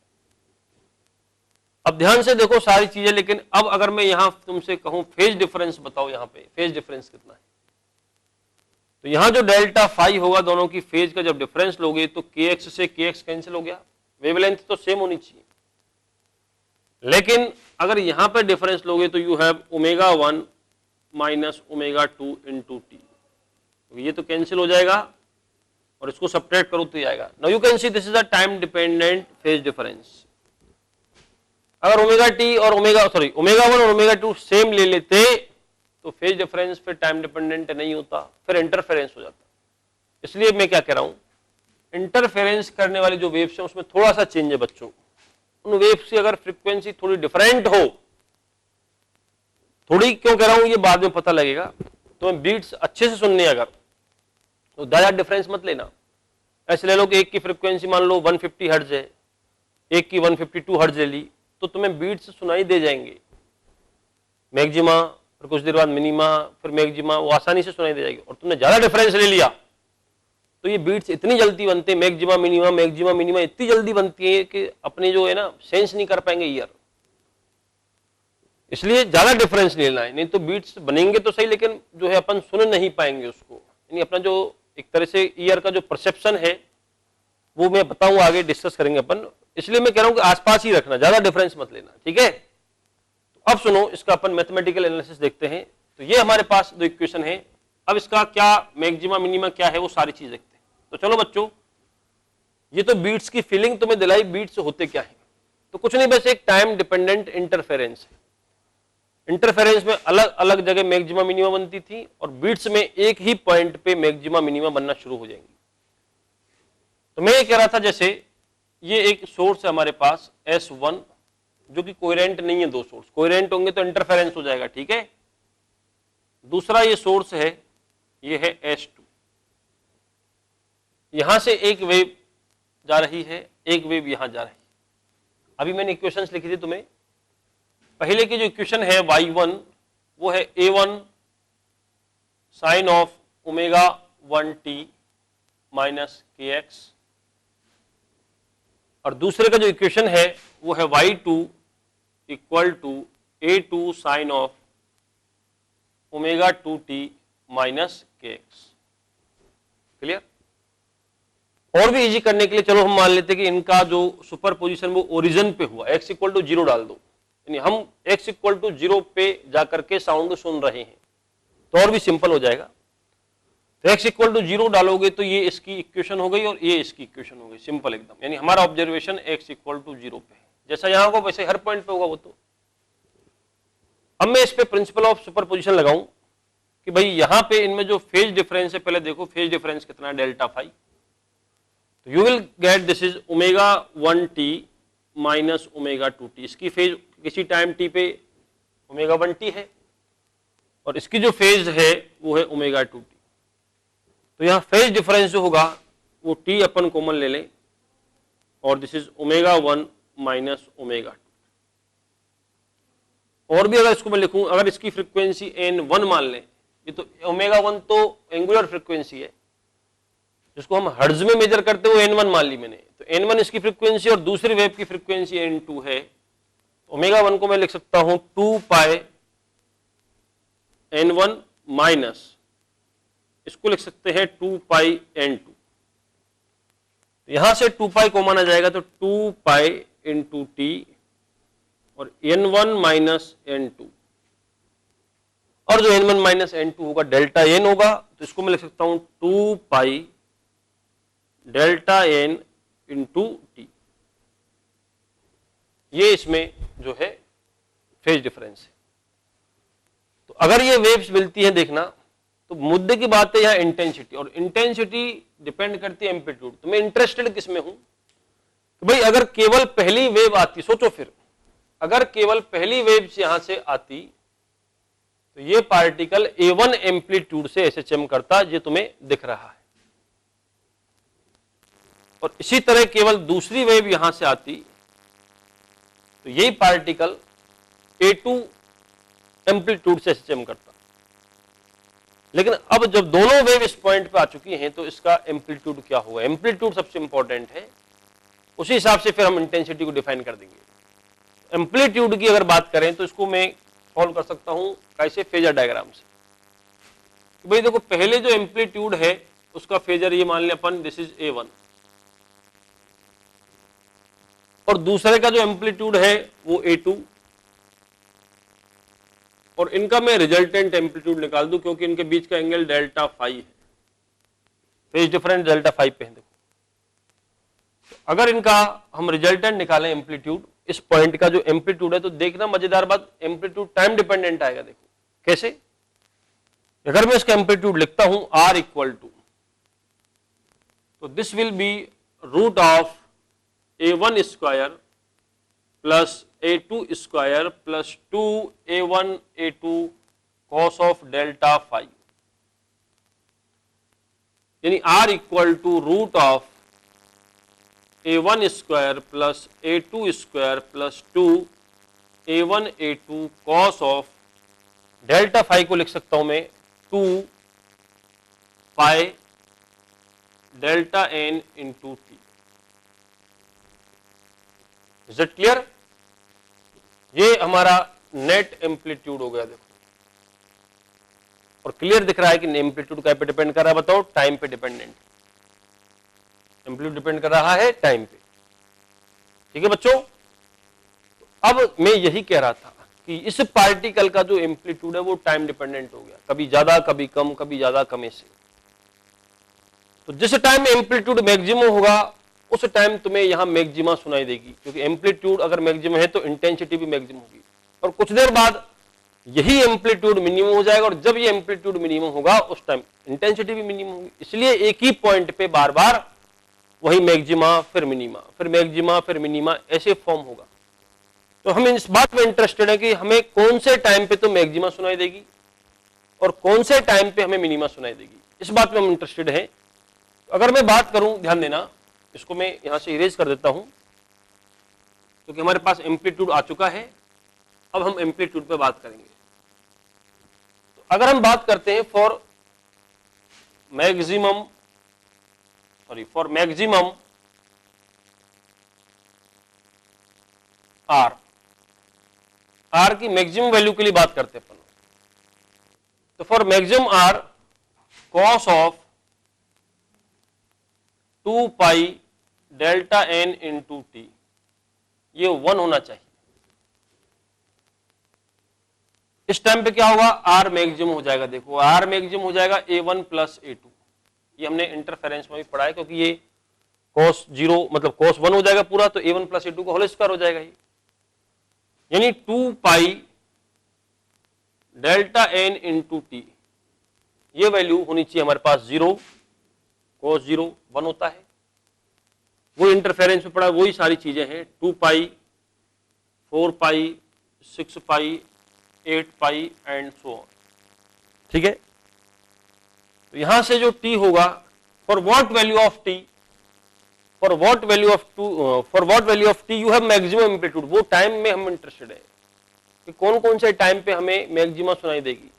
अब ध्यान से देखो सारी चीजें, लेकिन अब अगर मैं यहां तुमसे कहूं फेज डिफरेंस बताओ, यहां पे फेज डिफरेंस कितना है, तो यहां जो डेल्टा फाई होगा, दोनों की फेज का जब डिफरेंस लोगे तो kx से kx कैंसिल हो गया, वेवलेंथ तो सेम होनी चाहिए, लेकिन अगर यहां पर डिफरेंस लोगे तो you have ω1 minus ω2 into T, ये तो कैंसिल हो जाएगा और इसको सब्ट्रैक्ट करो तो ये आएगा। Now you can see this is a time dependent phase difference. अगर ω1 और ω2 सेम ले लेते तो फेज डिफरेंस फिर टाइम डिपेंडेंट नहीं होता, फिर इंटरफेरेंस हो जाता। इसलिए मैं क्या कह रहा हूं, इंटरफेरेंस करने वाली जो वेव्स हैं उसमें थोड़ा सा चेंज है बच्चों। उन वेव्स की अगर फ्रीक्वेंसी थोड़ी डिफरेंट हो, थोड़ी क्यों कह रहा हूं ये बाद में पता लगेगा, तो मैं बीट्स अच्छे से सुनने अगर तो ज्यादा डिफरेंस मत लेना। ऐसे ले लो कि एक की फ्रीक्वेंसी मान लो 150 हर्ट्ज है, एक की 152 हर्ट्ज ले ली, तो तुम्हें बीट्स सुनाई दे जाएंगे, मैक्सिमा, फिर कुछ देर बाद मिनिमा, फिर मैक्सिमा, वो आसानी से सुनाई दे जाएगी। और तुमने ज्यादा डिफरेंस ले लिया तो ये बीट्स इतनी जल्दी बनते हैं, मैक्सिमा मिनिमा इतनी जल्दी बनती है कि अपने जो है ना सेंस नहीं कर पाएंगे ईयर। इसलिए ज्यादा डिफरेंस लेना है, नहीं तो बीट्स बनेंगे तो सही लेकिन जो है अपन सुन नहीं पाएंगे उसको। यानी अपना जो एक तरह से ईयर का जो परसेप्शन है वो मैं बताऊंगा, आगे डिस्कस करेंगे अपन। इसलिए मैं कह रहा हूं कि आसपास ही रखना, ज्यादा डिफरेंस मत लेना, ठीक है। तो अब सुनो, इसका अपन मैथमेटिकल एनालिसिस देखते हैं। तो ये हमारे पास दो इक्वेशन है, अब इसका क्या मैक्सिमा मिनिमा क्या है वो सारी चीज देखते हैं। तो चलो बच्चों, ये तो बीट्स की फीलिंग तुम्हें दिलाई, बीट्स होते क्या है, तो कुछ नहीं, बस एक टाइम डिपेंडेंट इंटरफेरेंस है। इंटरफेरेंस में अलग अलग जगह मैक्सिमा मिनिमा बनती थी और बीट्स में एक ही पॉइंट पे मैक्सिमा मिनिमा बनना शुरू हो जाएंगी। तो मैं ये कह रहा था, जैसे ये एक सोर्स है हमारे पास S1 जो कि कोहेरेंट नहीं है, दो सोर्स कोहेरेंट होंगे तो इंटरफेरेंस हो जाएगा, ठीक है। दूसरा ये सोर्स है, ये है S2, यहां से एक वेव जा रही है, एक वेव यहां जा रही है। अभी मैंने इक्वेशंस लिखी थी तुम्हें, पहले की जो इक्वेशन है y1 वो है a1 sine of ω1t minus kx, और दूसरे का जो इक्वेशन है वो है y2 equal to a2 sine of ω2t minus kx। Clear? और भी इजी करने के लिए चलो हम मान लेते हैं कि इनका जो सुपर पोजिशन वो ओरिजिन पे हुआ, x इक्वल टू 0 डाल दो, यानी हम x इक्वल टू 0 पे जाकर के साउंड सुन रहे हैं, तो और भी सिंपल हो जाएगा। तो x इक्वल टू 0 डालोगे तो ये इसकी इक्वेशन हो गई और ये इसकी इक्वेशन हो गई, सिंपल एकदम। यानी हमारा ऑब्जर्वेशन x इक्वल टू 0 पे है, जैसा यहां होगा वैसे हर पॉइंट पे होगा वो। तो अब मैं इस पे प्रिंसिपल ऑफ सुपरपोजिशन लगाऊं कि भाई यहां पे इनमें जो फेज डिफरेंस है, पहले देखो फेज डिफरेंस कितना है, डेल्टा फाई। तो you will get this is ω1t minus ω2t, इसकी फेज किसी टाइम t पे ω1t है और इसकी जो फेज है वो है ω2t। तो यहां फेज डिफरेंस जो होगा वो t अपन कॉमन ले लें और दिस इज ω1 माइनस ω2। और भी अगर इसको मैं लिखूं, अगर इसकी फ्रीक्वेंसी n1 मान लें, ये तो ω1 तो एंगुलर फ्रीक्वेंसी है जिसको हम हर्ट्ज में मेजर करते हुए n1 मान ली मैंने, तो n1 इसकी फ्रीक्वेंसी और दूसरी वेव की फ्रीक्वेंसी n2 है। ω1 को मैं लिख सकता हूं 2 पाई n1 माइनस, इसको लिख सकते हैं 2 पाई n2। यहां से 2 पाई कॉमन आ जाएगा तो 2 पाई इंटू टी और n1 माइनस n2, और जो n1 माइनस n2 होगा डेल्टा n होगा, तो इसको मैं लिख सकता हूं 2 pi delta n into T. ये इसमें जो है फेज डिफरेंस है। तो अगर ये वेव्स मिलती हैं, देखना, तो मुद्दे की बात है यहाँ इंटेंसिटी, और इंटेंसिटी डिपेंड करती है एम्पलीट्यूड। तो मैं इंटरेस्टेड किसमें हूं कि भाई अगर केवल पहली वेव आती, सोचो फिर अगर केवल पहली वेव यहां से आती तो ये पार्टिकल A1 एम्पलीट्यूड से SHM करता, ये तुम्हें दिख रहा है, और इसी तरह केवल दूसरी वेव यहां से आती तो यही पार्टिकल A2 एम्पलीट्यूड से SHM करता। लेकिन अब जब दोनों वेव इस पॉइंट पे आ चुकी हैं तो इसका एम्पलीट्यूड क्या होगा, एम्पलीट्यूड सबसे इंपॉर्टेंट है, उसी हिसाब से फिर हम इंटेंसिटी को डिफाइन कर देंगे। एम्पलीट्यूड की अगर बात करें तो इसको मैं सॉल्व कर सकता हूं कैसे, फेजर डायग्राम से। भाई देखो, पहले जो एम्पलीट्यूड है उसका फेजर ये मान लें अपन, दिस इज A1, और दूसरे का जो एम्पलीट्यूड है वो A2, और इनका मैं रिजल्टेंट एम्पलीट्यूड निकाल दूं क्योंकि इनके बीच का एंगल डेल्टा फाई है, फेज डिफरेंस डेल्टा फाई पे है। देखो तो अगर इनका हम रिजल्टेंट निकालें एम्पलीट्यूड, इस पॉइंट का जो एम्पलीट्यूड है, तो देखना मजेदार बात, एम्पलीट्यूड टाइम डिपेंडेंट आएगा। देखो कैसे, अगर मैं इसका एम्पलीट्यूड लिखता हूं R इक्वल टू, तो this will be root of A1 square plus A2 square plus 2A1 A2 cos of delta phi, यानी R equal to root of A1 square plus A2 square plus 2A1 A2 cos of delta phi को लिख सकता हूं मैं 2 pi delta n into T. Is it clear? ये हमारा net amplitude हो गया। देखो, और क्लियर दिख रहा है कि एम्पलीट्यूड क्या पे डिपेंड कर रहा है, बताओ? टाइम पे डिपेंडेंट। एम्पलीट्यूड डिपेंड कर रहा है टाइम पे। ठीक है बच्चों, अब मैं यही कह रहा था कि इस पार्टिकल का जो एम्पलीट्यूड है वो टाइम डिपेंडेंट हो गया, कभी ज्यादा कभी कम, कभी ज्यादा कम ऐसे। तो जिस टाइम एम्पलीट्यूड मैक्सिमम होगा उस टाइम तुम्हें यहां मैक्सिमा सुनाई देगी, क्योंकि एम्पलीट्यूड अगर मैक्सिमम है तो इंटेंसिटी भी मैक्सिमम होगी। और कुछ देर बाद यही एम्पलीट्यूड मिनिमम हो जाएगा, और जब ये एम्पलीट्यूड मिनिमम होगा उस टाइम इंटेंसिटी भी मिनिमम होगी। इसलिए एक ही पॉइंट पे बार बार वही मैक्सिमा फिर मिनिमा फिर मैक्सिमा फिर मिनिमा ऐसे फॉर्म होगा। तो हम इस बात में इंटरेस्टेड है कि हमें कौन से टाइम पे तो मैक्सिमा सुनाई देगी और कौन से टाइम पे हमें मिनिमा सुनाई देगी, इस बात में हम इंटरेस्टेड हैं। अगर मैं बात करूं, ध्यान देना, इसको मैं यहां से इरेज कर देता हूं क्योंकि हमारे पास एम्पलीट्यूड आ चुका है। अब हम एम्पलीट्यूड पे बात करेंगे। तो अगर हम बात करते हैं फॉर मैक्सिमम आर की मैक्सिमम वैल्यू के लिए बात करते हैं अपन। तो for maximum R cos of 2 pi delta n into T, ये 1 होना चाहिए। इस टाइम पे क्या होगा, आर मैक्सिमम हो जाएगा। देखो आर मैक्सिमम हो जाएगा A1 प्लस A2, ये हमने इंटरफेरेंस में भी पढ़ा है, क्योंकि ये cos 0 मतलब cos 1 हो जाएगा पूरा, तो A1 प्लस A2 का होल स्क्वायर हो जाएगा ये, यानी 2 pi delta n into T, ये वैल्यू होनी चाहिए हमारे पास 0, cos 0 1 होता है, वो इंटरफेरेंस में पड़ा, वही सारी चीजें हैं। 2 पाई 4 पाई 6 पाई 8 पाई एंड सो ऑन। ठीक है, तो यहां से जो t होगा, for what value of t, for what value of t you have maximum amplitude, वो टाइम में हम इंटरेस्टेड है कि कौन कौन से टाइम पे हमें मैक्सिमा सुनाई देगी।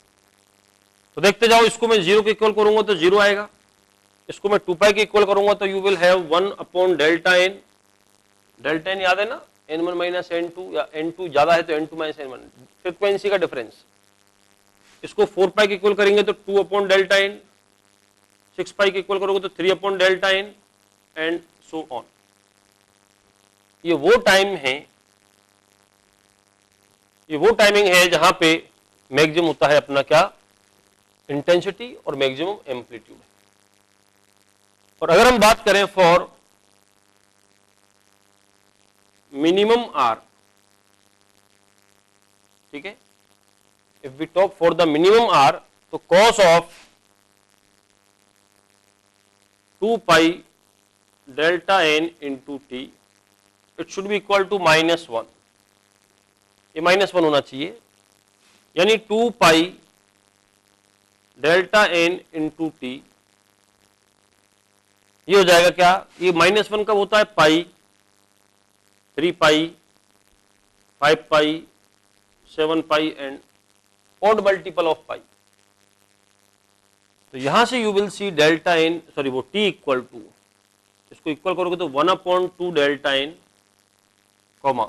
तो देखते जाओ, इसको मैं 0 के इक्वल करूंगा तो 0 आएगा, इसको मैं 2 पाई के इक्वल करूंगा तो you will have 1 upon delta n। Delta n याद है ना, n1 माइनस n2, या n2 ज्यादा है तो n2 माइनस n1, फ्रीक्वेंसी का डिफरेंस। इसको 4 पाई के इक्वल करेंगे तो 2 अपॉन डेल्टा n, 6 पाई के इक्वल करोगे तो 3 upon delta n and so on. ये वो टाइम है, ये वो टाइमिंग है जहां पे मैक्सिमम होता है अपना क्या, इंटेंसिटी और मैक्सिमम एम्पलीट्यूड। और अगर हम बात करें फॉर मिनिमम आर, ठीक है, if we talk for the minimum R, तो cos of 2 pi delta n into t, it should be equal to -1, ये -1 होना चाहिए, यानी 2 pi delta n into T, ये हो जाएगा क्या, ये -1 कब होता है, pi, 3 pi, 5 pi, 7 pi and odd multiple of pi. तो यहां से you will see delta n, sorry वो t इक्वल टू, इसको इक्वल करोगे तो 1/2 डेल्टा n, कॉमा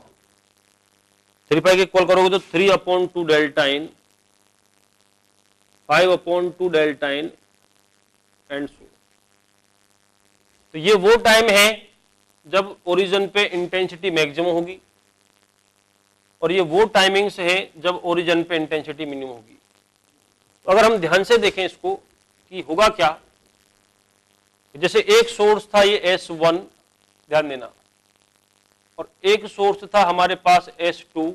3 पाई के इक्वल करोगे तो 3/2 delta n, 5/2 delta n and so. तो ये वो टाइम है जब ओरिजिन पे इंटेंसिटी मैक्सिमम होगी, और ये वो टाइमिंग्स हैं जब ओरिजिन पे इंटेंसिटी मिनिमम होगी। तो अगर हम ध्यान से देखें इसको कि होगा क्या, जैसे एक सोर्स था ये S1, ध्यान देना, और एक सोर्स था हमारे पास S2,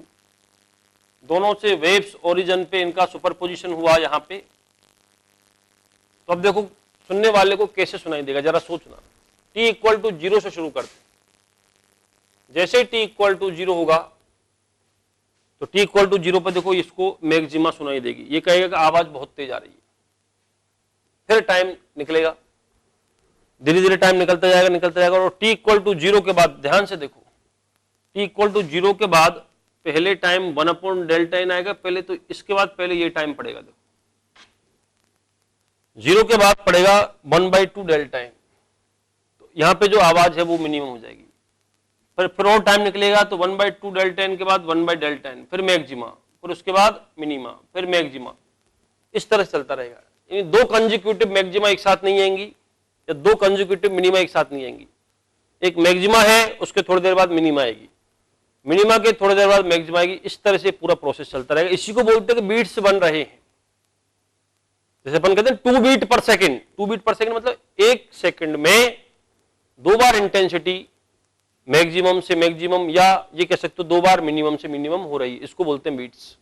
दोनों से वेव्स ओरिजिन पे इनका सुपरपोजिशन हुआ यहां पे। तो अब देखो सुनने वाले को कैसे सुनाई देगा, जरा सोचना। t इक्वल टू 0 से शुरू करते, जैसे t इक्वल टू 0 होगा तो t इक्वल टू 0 पर देखो इसको मैक्सिमा सुनाई देगी, ये कहेगा कि आवाज बहुत तेज आ रही है। फिर टाइम निकलेगा, धीरे धीरे टाइम निकलता जाएगा, और t इक्वल टू 0 के बाद ध्यान से देखो, t इक्वल टू 0 के बाद पहले टाइम 1/Δn आएगा पहले, तो इसके बाद पहले ये टाइम पड़ेगा, देखो 0 के बाद पड़ेगा 1/2 Δn। तो यहां पे जो आवाज है वो मिनिमम हो जाएगी। फिर और टाइम निकलेगा तो 1/2 Δn के बाद 1/Δn, फिर मैक्सिमा, फिर उसके बाद मिनिमा, फिर मैक्सिमा, इस तरह से चलता रहेगा। यानी दो कंजिक्यूटिव मैक्सिमा एक साथ नहीं आएंगी, या दो कंजिक्यूटिव मिनिमा एक साथ नहीं आएंगी। एक मैक्सिमा है, उसके थोड़ी देर बाद मिनिमा आएगी, मिनिमा के थोड़ी देर बाद मैक्सिमा आएगी, इस तरह से पूरा प्रोसेस चलता रहेगा। इसी को बोलते हैं कि बीट्स बन रहे हैं। जैसे अपन कहते हैं 2 बीट पर सेकेंड, 2 बीट पर सेकेंड मतलब एक सेकंड में 2 बार इंटेंसिटी मैक्सिमम से मैक्सिमम, या ये कह सकते हो 2 बार मिनिमम से मिनिमम हो रही है, इसको बोलते हैं बीट्स।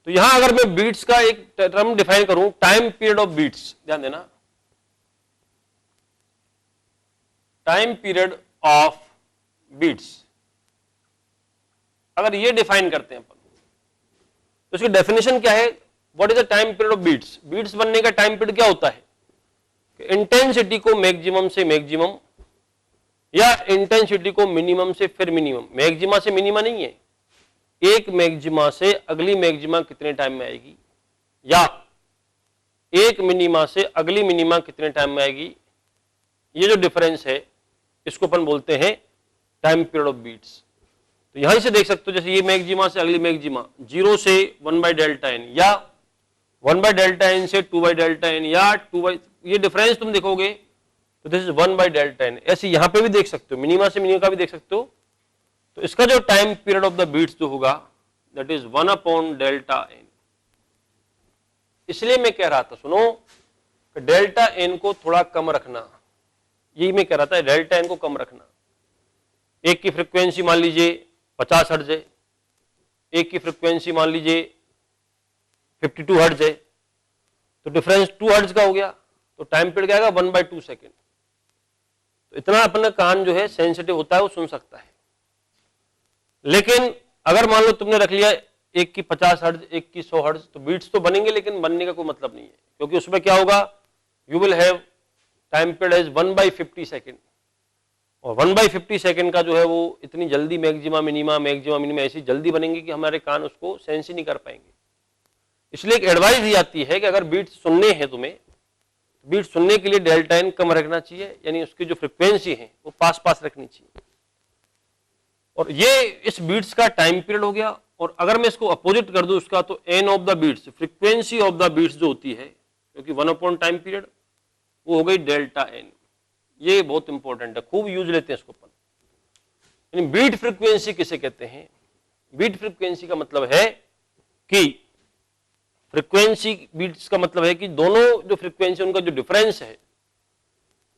तो यहां अगर मैं बीट्स का एक टर्म डिफाइन करूं, टाइम पीरियड ऑफ बीट्स, ध्यान देना, टाइम पीरियड ऑफ बीट्स अगर ये डिफाइन करते हैं अपन, तो इसकी डेफिनेशन क्या है, what is the time period of beats. Beats बनने का टाइम पीरियड क्या होता है, इंटेंसिटी को मैक्सिमम से मैक्सिमम, या इंटेंसिटी को मिनिमम से फिर मिनिमम, मैक्सिमा से मिनिमा नहीं है, एक मैक्सिमा से अगली मैक्सिमा कितने टाइम में आएगी, या एक मिनिमा से अगली मिनिमा कितने टाइम में आएगी, ये जो डिफरेंस है इसको अपन बोलते हैं टाइम पीरियड ऑफ बीट्स। तो यहां से देख सकते हो, जैसे ये मैक्सिमा से अगली मैक्सिमा, 0 से 1/Δn, या 1/Δn से 2/Δn, या 2, ये डिफरेंस तुम देखोगे तो दिस इज 1/Δn। ऐसे यहां पे भी देख सकते हो, मिनिमा से मिनिमा का भी देख सकते हो। तो इसका जो time period of the beats जो होगा दैट इज 1/Δn। इसलिए मैं कह रहा था, सुनो, कि Δn को थोड़ा कम रखना, यही मैं कह रहा था, Δn को कम रखना। एक की फ्रीक्वेंसी मान लीजिए 50 हर्ट्ज है, एक की फ्रीक्वेंसी मान लीजिए 52 हर्ट्ज है, तो डिफरेंस 2 हर्ट्ज का हो गया, तो टाइम पीरियड क्या आएगा 1/2 सेकेंड। तो इतना अपना कान जो है सेंसिटिव होता है, वो सुन सकता है। लेकिन अगर मान लो तुमने रख लिया एक की 50 हर्ट्ज, एक की 100 हर्ट्ज, तो बीट्स तो बनेंगे लेकिन बनने का कोई मतलब नहीं है, क्योंकि उसमें क्या होगा, you will have time period is 1/50 second, और 1/50 सेकेंड का जो है वो इतनी जल्दी मैक्सिमा मिनिमा ऐसी जल्दी बनेंगे कि हमारे कान उसको सेंस ही नहीं कर पाएंगे। इसलिए एक एडवाइस दी जाती है कि अगर बीट्स सुनने हैं तुम्हें, बीट सुनने के लिए Δn कम रखना चाहिए, यानी उसकी जो फ्रीक्वेंसी है वो पास पास रखनी चाहिए। और ये इस बीट्स का टाइम पीरियड हो गया। और अगर मैं इसको अपोजिट कर दूं उसका, तो n of the beats, frequency of the beats जो होती है, क्योंकि 1 टाइम पीरियड, वो हो गई Δn। ये बहुत इंपॉर्टेंट है, खूब यूज लेते हैं इसको अपन। यानी बीट फ्रीक्वेंसी किसे कहते हैं, बीट फ्रीक्वेंसी का मतलब है कि फ्रीक्वेंसी बीट्स का मतलब है कि दोनों जो फ्रीक्वेंसी उनका जो डिफरेंस है,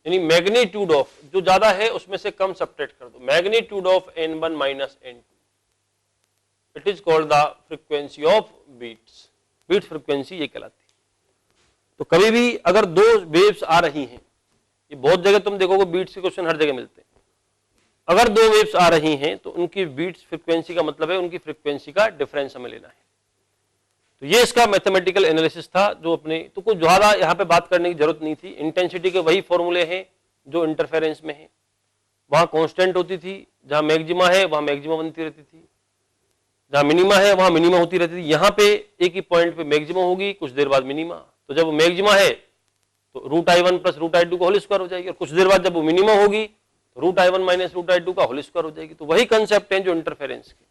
यानी मैग्नीट्यूड ऑफ, जो ज्यादा है उसमें से कम सब्ट्रैक्ट कर दो, magnitude of n1 minus n2, it is called the frequency of beats. Beat frequency ये कहलाती है। तो कभी भी अगर दो वेव्स आ रही हैं, ये बहुत जगह तुम देखोगे बीट्स के क्वेश्चन हर जगह मिलते हैं, अगर दो वेव्स आ रही हैं तो उनकी बीट्स फ्रीक्वेंसी का मतलब है उनकी फ्रीक्वेंसी का डिफरेंस हमें लेना है। तो ये इसका मैथमेटिकल एनालिसिस था, जो अपने, तो कुछ ज्यादा यहाँ पे बात करने की जरूरत नहीं थी। इंटेंसिटी के वही फॉर्मूले हैं जो इंटरफेरेंस में है, वहां कांस्टेंट होती थी, जहां मैक्सिमा है वहां मैक्सिमा बनती रहती थी, जहां मिनिमा है वहां मिनिमा होती रहती थी। यहाँ पे एक ही पॉइंट पे मैक्सिमा होगी, कुछ देर बाद मिनिमा, तो जब वो मैक्सिमा है तो √I1 प्लस √I2 का होल स्क्वायर हो जाएगी, और कुछ देर बाद जब वो मिनिमा होगी तो √I1 माइनस √I2 का होल स्क्वायर हो जाएगी। तो वही कंसेप्ट है जो इंटरफेरेंस के,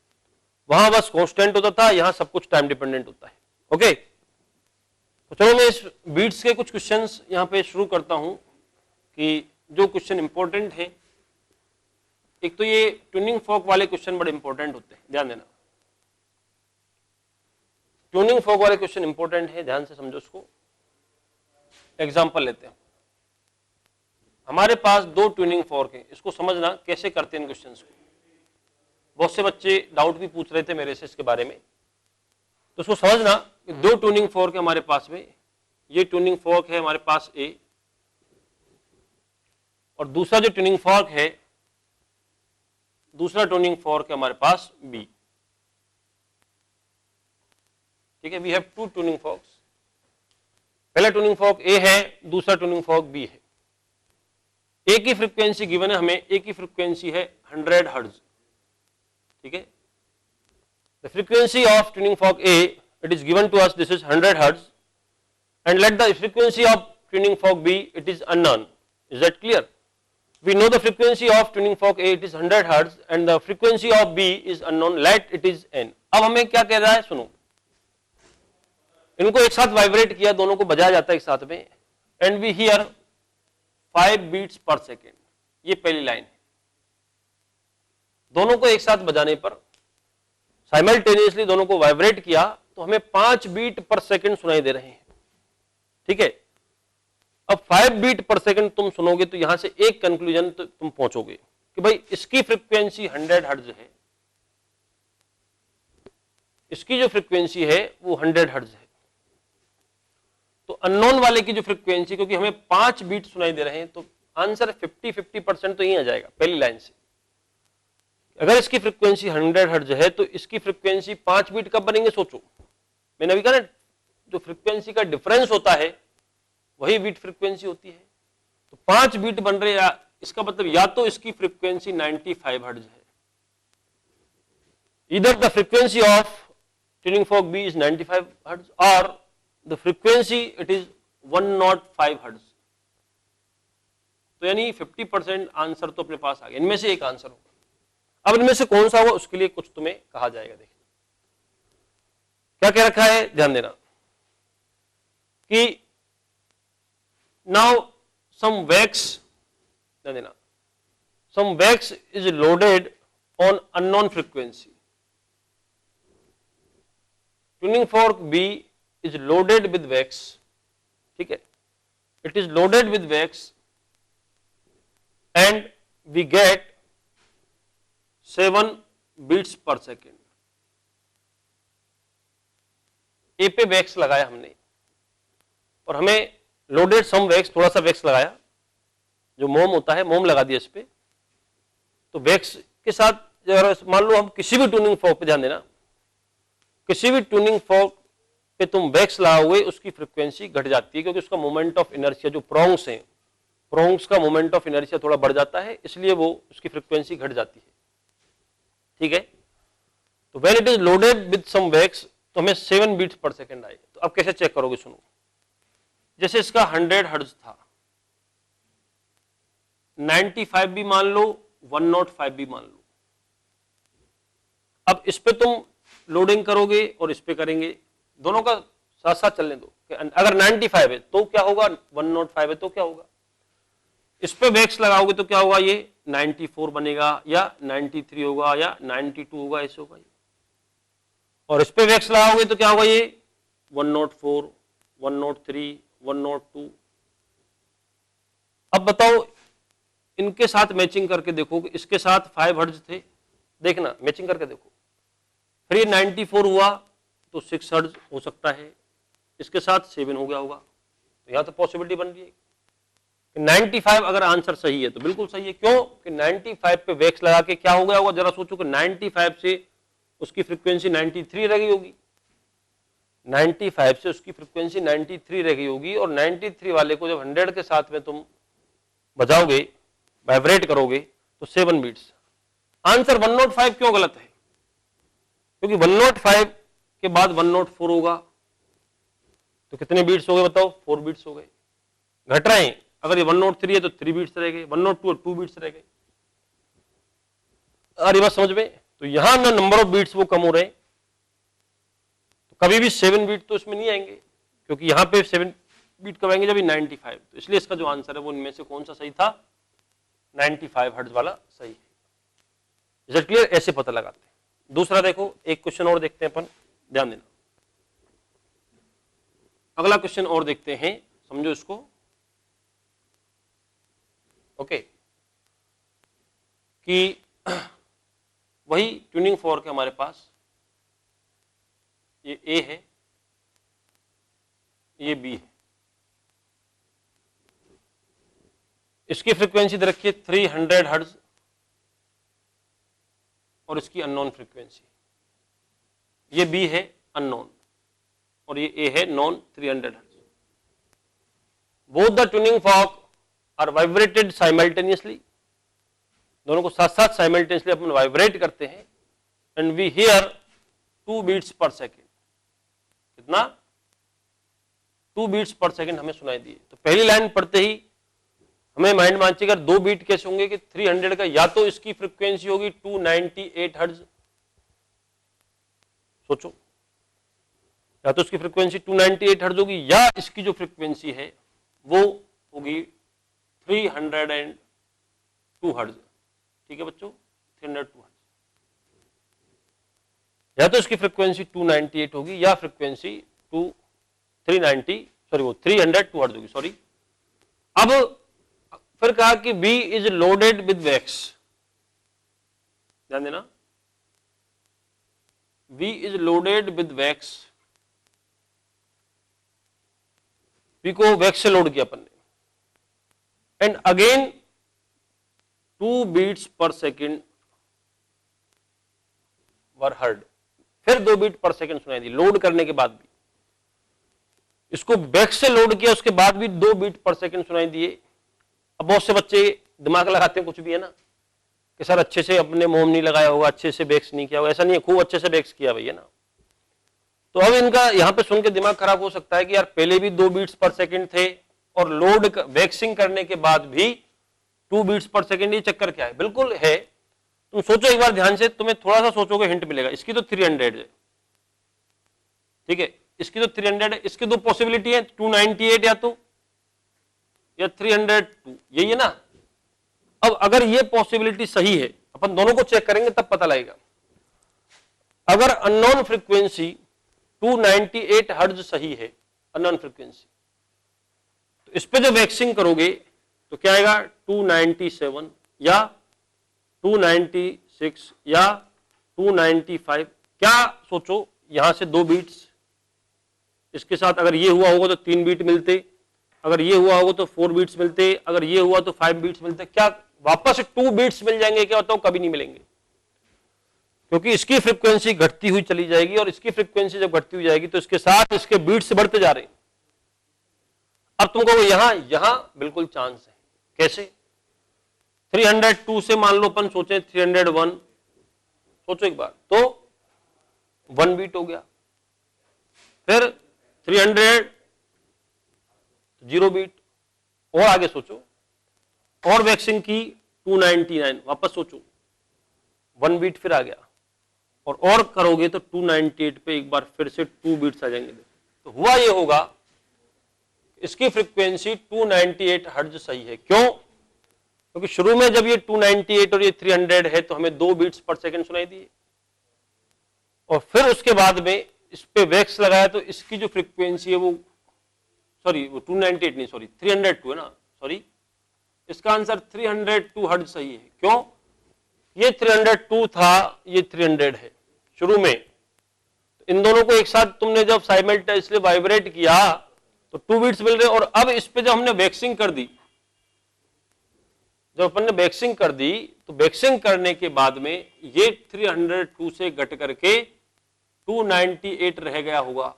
वहां बस कांस्टेंट होता था, यहाँ सब कुछ टाइम डिपेंडेंट होता है। ओके, तो चलो मैं इस बीट्स के कुछ क्वेश्चंस यहाँ पे शुरू करता हूं, कि जो क्वेश्चन इंपॉर्टेंट है एक तो ये ट्यूनिंग फॉर्क वाले क्वेश्चन बड़े इंपॉर्टेंट होते हैं, ध्यान देना। ट्यूनिंग फॉर्क वाले क्वेश्चन इंपॉर्टेंट है, ध्यान से समझो उसको। एग्जांपल लेते हैं, हमारे पास दो ट्यूनिंग फॉर्क है, इसको समझना कैसे करते हैं इन क्वेश्चंस को। बहुत से बच्चे डाउट भी पूछ रहे थे मेरे से इसके बारे में, तो उसको समझना कि दो ट्यूनिंग फॉर्क है हमारे पास में। ये ट्यूनिंग फॉर्क है हमारे पास ए, और दूसरा जो ट्यूनिंग फॉर्क है, दूसरा ट्यूनिंग फॉर्क है हमारे पास बी। ठीक है, we have two tuning forks. पहला ट्यूनिंग फॉर्क ए है, दूसरा ट्यूनिंग फॉर्क बी है। ए की फ्रीक्वेंसी गिवन है हमें, ए की फ्रीक्वेंसी है 100 हर्ट्ज। ठीक है, the frequency of tuning fork A, it is given to us, this is 100 hertz, and let the frequency of tuning fork B, it is unknown. Is that clear? We know the frequency of tuning fork A, it is 100 hertz, and the frequency of B is unknown, let it is n। अब हमें क्या कह रहा है, सुनो, इनको एक साथ वाइब्रेट किया, दोनों को बजाया जाता है एक साथ में, and we here 5 beats per second. ये पहली लाइन है। दोनों को एक साथ बजाने पर, साइमल्टेनियसली दोनों को वाइब्रेट किया, तो हमें 5 बीट पर सेकेंड सुनाई दे रहे हैं। ठीक है, अब 5 बीट पर सेकंड तुम सुनोगे तो यहां से एक कंक्लूजन तो तुम पहुंचोगे कि भाई इसकी फ्रीक्वेंसी 100 हर्ट्ज है, इसकी जो फ्रीक्वेंसी है वो 100 हर्ट्ज है। तो अननोन वाले की जो फ्रीक्वेंसी, क्योंकि हमें 5 बीट सुनाई दे रहे हैं, तो आंसर 50-50% तो यही आ जाएगा पहली लाइन से। अगर इसकी फ्रीक्वेंसी 100 हर्ट्ज है तो इसकी फ्रीक्वेंसी 5 बीट कब बनेंगे, सोचो। मैंने अभी कहा ना, जो फ्रीक्वेंसी का डिफरेंस होता है वही बीट फ्रीक्वेंसी होती है। तो 5 बीट बन रहे हैं, इसका मतलब या तो इसकी फ्रीक्वेंसी 95 हर्ट्ज है, इधर the frequency of tuning fork B is 95 hertz, और the frequency it is 105 hertz. तो यानी 50% आंसर तो अपने पास आ गया, इनमें से एक आंसर होगा। अब इनमें से कौन सा होगा उसके लिए कुछ तुम्हें कहा जाएगा। देखिए क्या कह रखा है, ध्यान देना कि now some wax is loaded on unknown frequency. Tuning fork B is loaded with wax. ठीक है, it is loaded with wax and we get 7 beats per second. A पे वैक्स लगाया हमने और हमें लोडेड सम वैक्स, थोड़ा सा वैक्स लगाया, जो मोम होता है मोम लगा दिया इस पे। तो वैक्स के साथ मान लो हम किसी भी ट्यूनिंग फॉर्क पे, ध्यान देना, किसी भी ट्यूनिंग फॉर्क पे तुम वैक्स लगाओगे उसकी फ्रीक्वेंसी घट जाती है, क्योंकि उसका मोमेंट ऑफ इनर्शिया, जो प्रोंग्स हैं, प्रोंग्स का मोमेंट ऑफ इनर्शिया थोड़ा बढ़ जाता है, इसलिए वो उसकी फ्रीक्वेंसी घट जाती है। ठीक है, तो when it is loaded with some wax तो हमें 7 बीट्स पर सेकेंड आए। तो अब कैसे चेक करोगे, सुनो। जैसे इसका 100 हर्ट्ज था, 95 भी मान लो, 105 भी मान लो। अब इस पे तुम लोडिंग करोगे और इस पे करेंगे, दोनों का साथ साथ चलने दो। अगर 95 है तो क्या होगा, 105 है तो क्या होगा। इस पे वैक्स लगाओगे तो क्या होगा, ये 94 बनेगा या 93 होगा या 92 होगा, ऐसे होगा। और इस पे वैक्स लगाओगे तो क्या होगा, ये 104, 103, 102। अब बताओ, इनके साथ मैचिंग करके देखो कि इसके साथ 5 हर्ट्ज थे, देखना मैचिंग करके देखो, फिर ये 94 हुआ तो 6 हर्ट्ज हो सकता है, इसके साथ 7 हो गया होगा। तो यहां तो पॉसिबिलिटी बन रही है कि 95 अगर आंसर सही है तो बिल्कुल सही है। क्यों कि 95 पे वैक्स लगा के क्या हो गया होगा, जरा सोचो कि 95 से उसकी फ्रीक्वेंसी 93 रह गई होगी, 95 से उसकी फ्रीक्वेंसी 93 रह गई होगी, और 93 वाले को जब 100 के साथ में तुम बजाओगे, वाइब्रेट करोगे, तो 7 बीट्स। आंसर 105 क्यों गलत है, क्योंकि 105 के बाद 104 होगा, तो कितने बीट्स हो गए बताओ, 4 बीट्स हो गए, घट रहे हैं। अगर ये 103 है तो 3 बीट्स रह गए, 102 और 2 बीट्स रह गए। अरे बात समझ में, तो यहां ना नंबर ऑफ बीट्स वो कम हो रहे हैं, तो कभी भी 7 बीट तो इसमें नहीं आएंगे, क्योंकि यहां पे 7 बीट कब आएंगे, जब ये 95। तो इसलिए इसका जो आंसर है वो इनमें से कौन सा सही था, 95 हर्ट्ज वाला सही है। Is it clear? ऐसे पता लगाते हैं। दूसरा देखो, एक क्वेश्चन और देखते हैं अपन, ध्यान देना। अगला क्वेश्चन और देखते हैं, समझो इसको। ओके, कि वही ट्यूनिंग फॉर्क है हमारे पास, ये ए है, ये बी है, इसकी फ्रीक्वेंसी दे रखी है 300 हर्ट्ज और इसकी अननोन फ्रीक्वेंसी, ये बी है अननोन और ये ए है known 300 hertz. Both the tuning fork are vibrated simultaneously, दोनों को साथ साथ साइमल्टेनियसली अपन वाइब्रेट करते हैं, and we hear 2 beats per second. कितना? 2 बीट्स पर सेकेंड हमें सुनाई दिए। तो पहली लाइन पढ़ते ही हमें माइंड में आंची कर 2 बीट कैसे होंगे कि 300 का या तो इसकी फ्रीक्वेंसी होगी 298 हर्ट्ज, सोचो, या तो इसकी फ्रीक्वेंसी 298 हर्ट्ज होगी या इसकी जो फ्रीक्वेंसी है वो होगी 302 हर्ट्ज। ठीक है बच्चों, 302 हर्ट्ज, या तो इसकी फ्रीक्वेंसी 298 होगी या फ्रीक्वेंसी 302 हर्ट्ज होगी, सॉरी। अब फिर कहा कि B is loaded with wax, ध्यान देना, B is loaded with wax, B को वैक्स से लोड किया अपन ने, and again 2 beats per second were heard, फिर 2 बीट पर सेकेंड सुनाई दी लोड करने के बाद भी। इसको बैक से लोड किया, उसके बाद भी 2 बीट पर सेकेंड सुनाई दिए। अब बहुत से बच्चे दिमाग लगाते हैं कुछ भी, है ना, कि सर अच्छे से अपने मोम नहीं लगाया होगा, अच्छे से बैक्स नहीं किया होगा। ऐसा नहीं है, खूब अच्छे से बैक्स किया भैया ना। तो अब इनका यहां पे सुन के दिमाग खराब हो सकता है कि यार पहले भी 2 बीट्स पर सेकेंड थे और लोड वैक्सिंग करने के बाद भी 2 बीट्स पर सेकेंड, ये चक्कर क्या है? बिल्कुल है, तुम सोचो एक बार ध्यान से, तुम्हें थोड़ा सा सोचोगे हिंट मिलेगा। इसकी तो 300 है, ठीक है, इसकी तो 300 है, इसकी 2 पॉसिबिलिटी है, 298 या 302, यही है ना। अब अगर ये पॉसिबिलिटी सही है, अपन दोनों को चेक करेंगे तब पता लगेगा। अगर अननोन फ्रीक्वेंसी 298 हर्ट्ज सही है, अननोन फ्रीक्वेंसी, तो इस पे जब वैक्सिंग करोगे तो क्या आएगा? 297 या 296 या 295। क्या सोचो, यहां से 2 बीट्स, इसके साथ अगर ये हुआ होगा तो 3 बीट मिलते, अगर ये हुआ होगा तो 4 बीट्स मिलते, अगर ये हुआ तो 5 बीट्स मिलते। क्या वापस 2 बीट्स मिल जाएंगे? क्या बताओ, कभी नहीं मिलेंगे, क्योंकि इसकी फ्रीक्वेंसी घटती हुई चली जाएगी और इसकी फ्रीक्वेंसी जब घटती हुई जाएगी तो इसके साथ इसके बीट्स बढ़ते जा रहे हैं। अब तुमको यहां बिल्कुल चांस है। कैसे? 302 से मान लो अपन सोचे 301, सोचो एक बार, तो 1 बीट हो गया, फिर 300 0 बीट, और आगे सोचो, और वैक्सिंग की 299, वापस सोचो 1 बीट फिर आ गया, और करोगे तो 298 पे एक बार फिर से 2 बीट्स आ जाएंगे। तो हुआ ये होगा, इसकी फ्रीक्वेंसी 298 हर्ट्ज सही है। क्यों? क्योंकि शुरू में जब ये 298 और ये 300 है तो हमें 2 बीट्स पर सेकंड सुनाई दिए, और फिर उसके बाद में इस पे वैक्स लगाया तो इसकी जो फ्रीक्वेंसी है वो 298 नहीं, 302 है ना, सॉरी, इसका आंसर 302 हर्ट्ज सही है। क्यों? ये 302 था, ये 300 है शुरू में, तो इन दोनों को एक साथ तुमने जब साइमल्टेनियसली वाइब्रेट किया तो 2 बीट्स मिल रहे, और अब इस पे जब हमने वैक्सिंग कर दी, जब अपन ने वैक्सिंग कर दी तो वैक्सिंग करने के बाद में ये 302 से घट करके 298 रह गया होगा,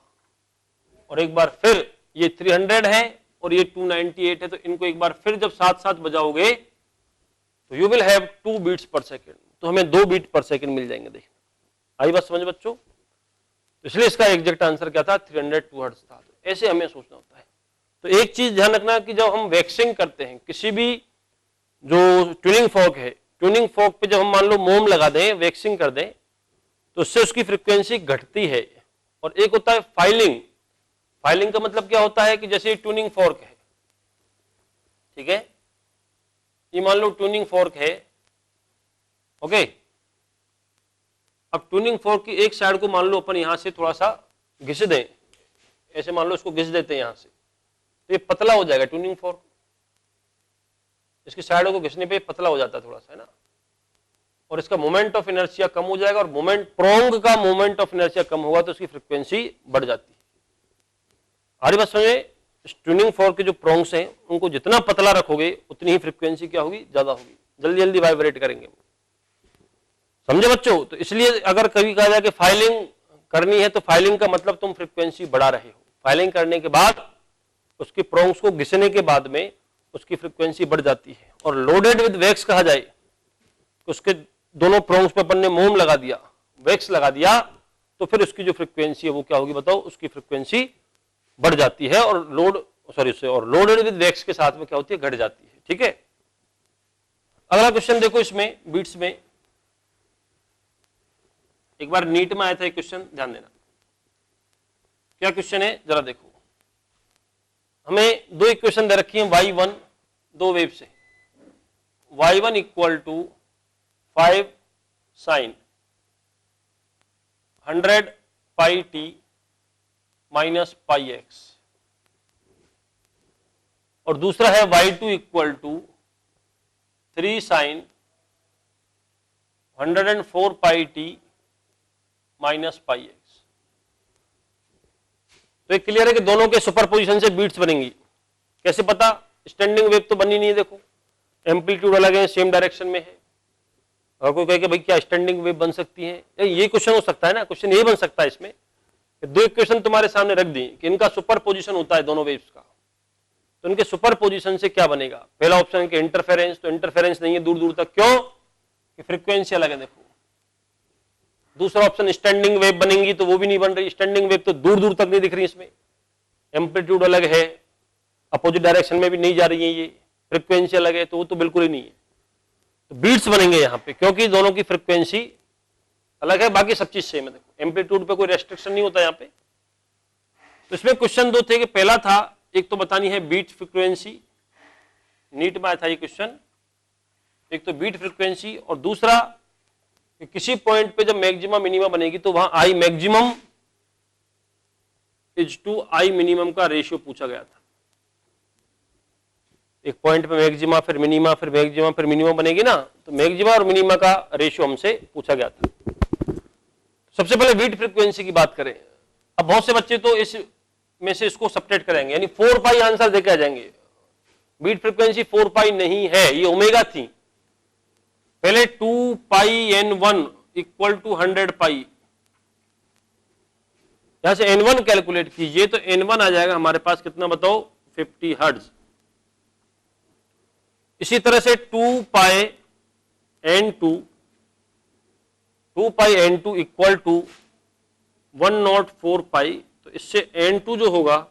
और एक बार फिर ये 300 है और ये 298 है, तो इनको एक बार फिर जब साथ साथ बजाओगे तो you will have 2 beats per second, तो हमें 2 बीट पर सेकेंड मिल जाएंगे। देखना आई बात समझ बच्चों? तो इसलिए इसका एग्जैक्ट आंसर क्या था? 302 हर्ट्ज था। तो ऐसे हमें सोचना होता है। तो एक चीज ध्यान रखना कि जब हम वैक्सिंग करते हैं किसी भी जो ट्यूनिंग फॉर्क है, ट्यूनिंग फॉर्क पे जब हम मान लो मोम लगा दें, वैक्सिंग कर दें, तो उससे उसकी फ्रीक्वेंसी घटती है। और एक होता है फाइलिंग। फाइलिंग का मतलब क्या होता है कि जैसे ट्यूनिंग फॉर्क है, ठीक है, ये मान लो ट्यूनिंग फॉर्क है, ओके, अब ट्यूनिंग फोर्क की एक साइड को मान लो अपन यहां से थोड़ा सा घिस दें, ऐसे मान लो इसको घिस देते हैं यहां से, तो ये पतला हो जाएगा ट्यूनिंग फोर्क, इसकी साइडों को घिसने पे पतला हो जाता है थोड़ा सा, है ना, और इसका मोमेंट ऑफ इनर्शिया कम हो जाएगा, और मोमेंट प्रोंग का मोमेंट ऑफ इनर्शिया कम होगा तो उसकी फ्रीक्वेंसी बढ़ जाती है। हमारी बात समझे, ट्यूनिंग फोर्क के जो प्रोंग्स हैं उनको जितना पतला रखोगे उतनी ही फ्रीक्वेंसी क्या होगी, ज्यादा होगी, जल्दी जल्दी वाइब्रेट करेंगे, समझे बच्चों। तो इसलिए अगर कभी कहा जाए कि फाइलिंग करनी है तो फाइलिंग का मतलब तुम फ्रीक्वेंसी बढ़ा रहे हो, फाइलिंग करने के बाद उसके प्रोंग्स को घिसने के बाद में उसकी फ्रीक्वेंसी बढ़ जाती है। और लोडेड विद वैक्स कहा जाए तो उसके दोनों प्रोंग्स पे अपन ने मोम लगा दिया, वैक्स लगा दिया, तो फिर उसकी जो फ्रीक्वेंसी है वो क्या होगी बताओ, उसकी फ्रीक्वेंसी बढ़ जाती है, और लोडेड विद वैक्स के साथ में क्या होती है, घट जाती है। ठीक है, अगला क्वेश्चन देखो, इसमें बीट्स में एक बार नीट में आया था एक क्वेश्चन, ध्यान देना क्या क्वेश्चन है जरा देखो। हमें दो इक्वेशन दे रखी है y1 दो वेव से, y1 equal to 5 sine 100 pi t minus pi x, और दूसरा है y2 equal to 3 sine 104 pi t minus pi x. तो एक क्लियर है कि दोनों के सुपरपोजिशन से बीट्स बनेंगी। कैसे पता, स्टैंडिंग वेव तो बनी नहीं है, देखो एम्पलीट्यूड अलग है, सेम डायरेक्शन में है। अगर कोई कहे कि भाई क्या स्टैंडिंग वेव बन सकती है, ये क्वेश्चन हो सकता है ना, क्वेश्चन ये बन सकता है इसमें, दो इक्वेशन तुम्हारे सामने रख दी कि इनका सुपरपोजिशन होता है दोनों वेव्स का, तो इनके सुपरपोजिशन से क्या बनेगा। पहला ऑप्शन है इंटरफेरेंस, तो इंटरफेरेंस नहीं है दूर दूर तक, क्यों कि फ्रीक्वेंसी अलग है, देखो। दूसरा ऑप्शन स्टैंडिंग वेव बनेंगी, तो वो भी नहीं बन रही, स्टैंडिंग वेव तो दूर दूर तक नहीं दिख रही, इसमें एम्पलीट्यूड अलग है, अपोजिट डायरेक्शन में भी नहीं जा रही है, ये फ्रीक्वेंसी अलग है, तो वो तो बिल्कुल ही नहीं है। तो बीट्स बनेंगे यहाँ पे, क्योंकि दोनों की फ्रीक्वेंसी अलग है, बाकी सब चीज सेम है। देखो एम्पलीट्यूड पे कोई रेस्ट्रिक्शन नहीं होता यहाँ पे। तो इसमें क्वेश्चन दो थे कि पहला था, एक तो बतानी है बीट फ्रीक्वेंसी, नीट में आया था ये क्वेश्चन, एक तो बीट फ्रीक्वेंसी, और दूसरा कि किसी पॉइंट पे जब मैक्सिमम मिनिमम बनेगी तो वहां I maximum is to I minimum का रेशियो पूछा गया था। एक पॉइंट पे मैक्सिमा, फिर मिनिमा, फिर मैक्सिमा, फिर मिनिमम बनेगी ना, तो मैक्सिमा और मिनिमा का रेशियो हमसे पूछा गया था। सबसे पहले बीट फ्रीक्वेंसी की बात करें। अब बहुत से बच्चे तो इस में से इसको सब्ट्रैक्ट करेंगे, यानी 4 पाई आंसर देके आ जाएंगे। बीट फ्रीक्वेंसी 4 पाई नहीं है, ये ओमेगा थी। पहले 2 पाई n1 इक्वल टू 100 पाई, यहां से n1 कैलकुलेट कीजिए तो n1 आ जाएगा हमारे पास कितना बताओ, 50 हर्ट्ज। इसी तरह से 2 पाई n2 इक्वल टू 104 पाई, तो इससे n2 जो होगा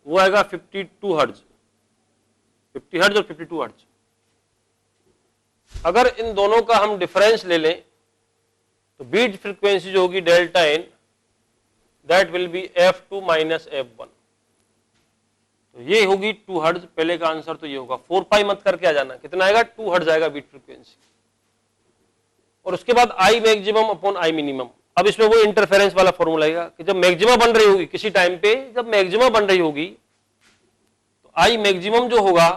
वो आएगा 52 हर्ट्ज, 50 हर्ट्ज और 52 हर्ट्ज। अगर इन दोनों का हम डिफरेंस ले लें तो बीट फ्रीक्वेंसी जो होगी delta n, that will B f2 minus f1, तो ये होगी 2 हर्ट्ज। पहले का आंसर तो ये होगा, 4 पाई मत करके आ जाना, कितना आएगा 2 हर्ट्ज आएगा बीट फ्रीक्वेंसी। और उसके बाद I maximum upon I minimum. अब इसमें वो इंटरफेरेंस वाला फॉर्मूला आएगा कि जब मैक्सिमा बन रही होगी किसी टाइम पे, जब मैक्सिमा बन रही होगी तो आई मैक्सिमम जो होगा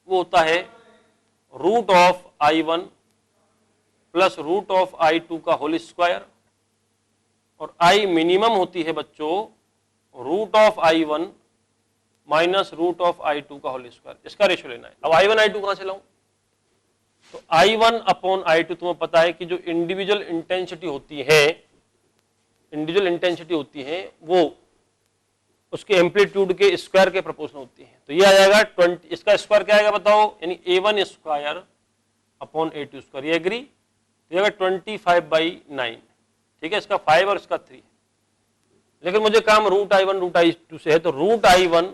वो होता है root of I1 plus root of I2 का होल स्क्वायर, और आई मिनिमम होती है बच्चों root of I1 minus root of I2 का होल स्क्वायर। इसका रेशियो लेना है। अब I1 I2 कहां से लाऊं, तो I1 अपॉन I2 तुम्हें पता है कि जो इंडिविजुअल इंटेंसिटी होती है वो उसके एम्पलीट्यूड के स्क्वायर के प्रोपोर्शनल होती है। तो ये आ जाएगा 20, इसका स्क्वायर क्या आएगा बताओ, यानी A1 square upon A2 square, ये एग्री, तो ये 25/9, ठीक है, इसका 5 और इसका 3। लेकिन मुझे काम रूट I1 रूट I2 से है, तो root I1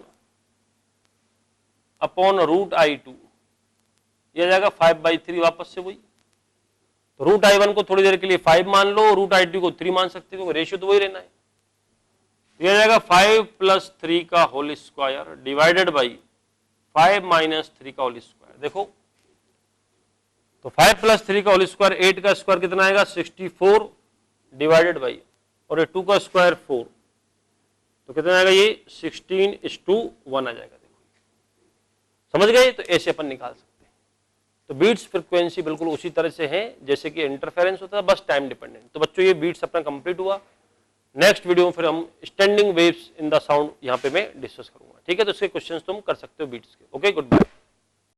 upon root I2 ये जाएगा 5/3, वापस से वही। तो रूट I1 को थोड़ी देर के लिए 5 मान लो, रूट I2 को 3 मान सकते हो, रेशियो तो वही रहना है। यह जाएगा 5 + 3 का होल स्क्वायर डिवाइडेड बाई 5 - 3 का होल स्क्वायर। देखो तो 5 + 3 का होल स्क्वायर, 8 का स्क्वायर कितना आएगा 64, डिवाइडेड बाई, और ये 2 का स्क्वायर 4, तो कितना आएगा ये 16:1 आ जाएगा। देखो समझ गए, तो ऐसे अपन निकाल सकते हैं। तो बीट्स फ्रीक्वेंसी बिल्कुल उसी तरह से है जैसे कि इंटरफेरेंस होता है, बस टाइम डिपेंडेंट। तो बच्चों ये बीट्स अपना कंप्लीट हुआ। नेक्स्ट वीडियो में फिर हम standing waves in the sound यहाँ पे मैं डिस्कस करूंगा, ठीक है। तो इसके क्वेश्चंस तुम कर सकते हो बीट्स के। Okay, good bye.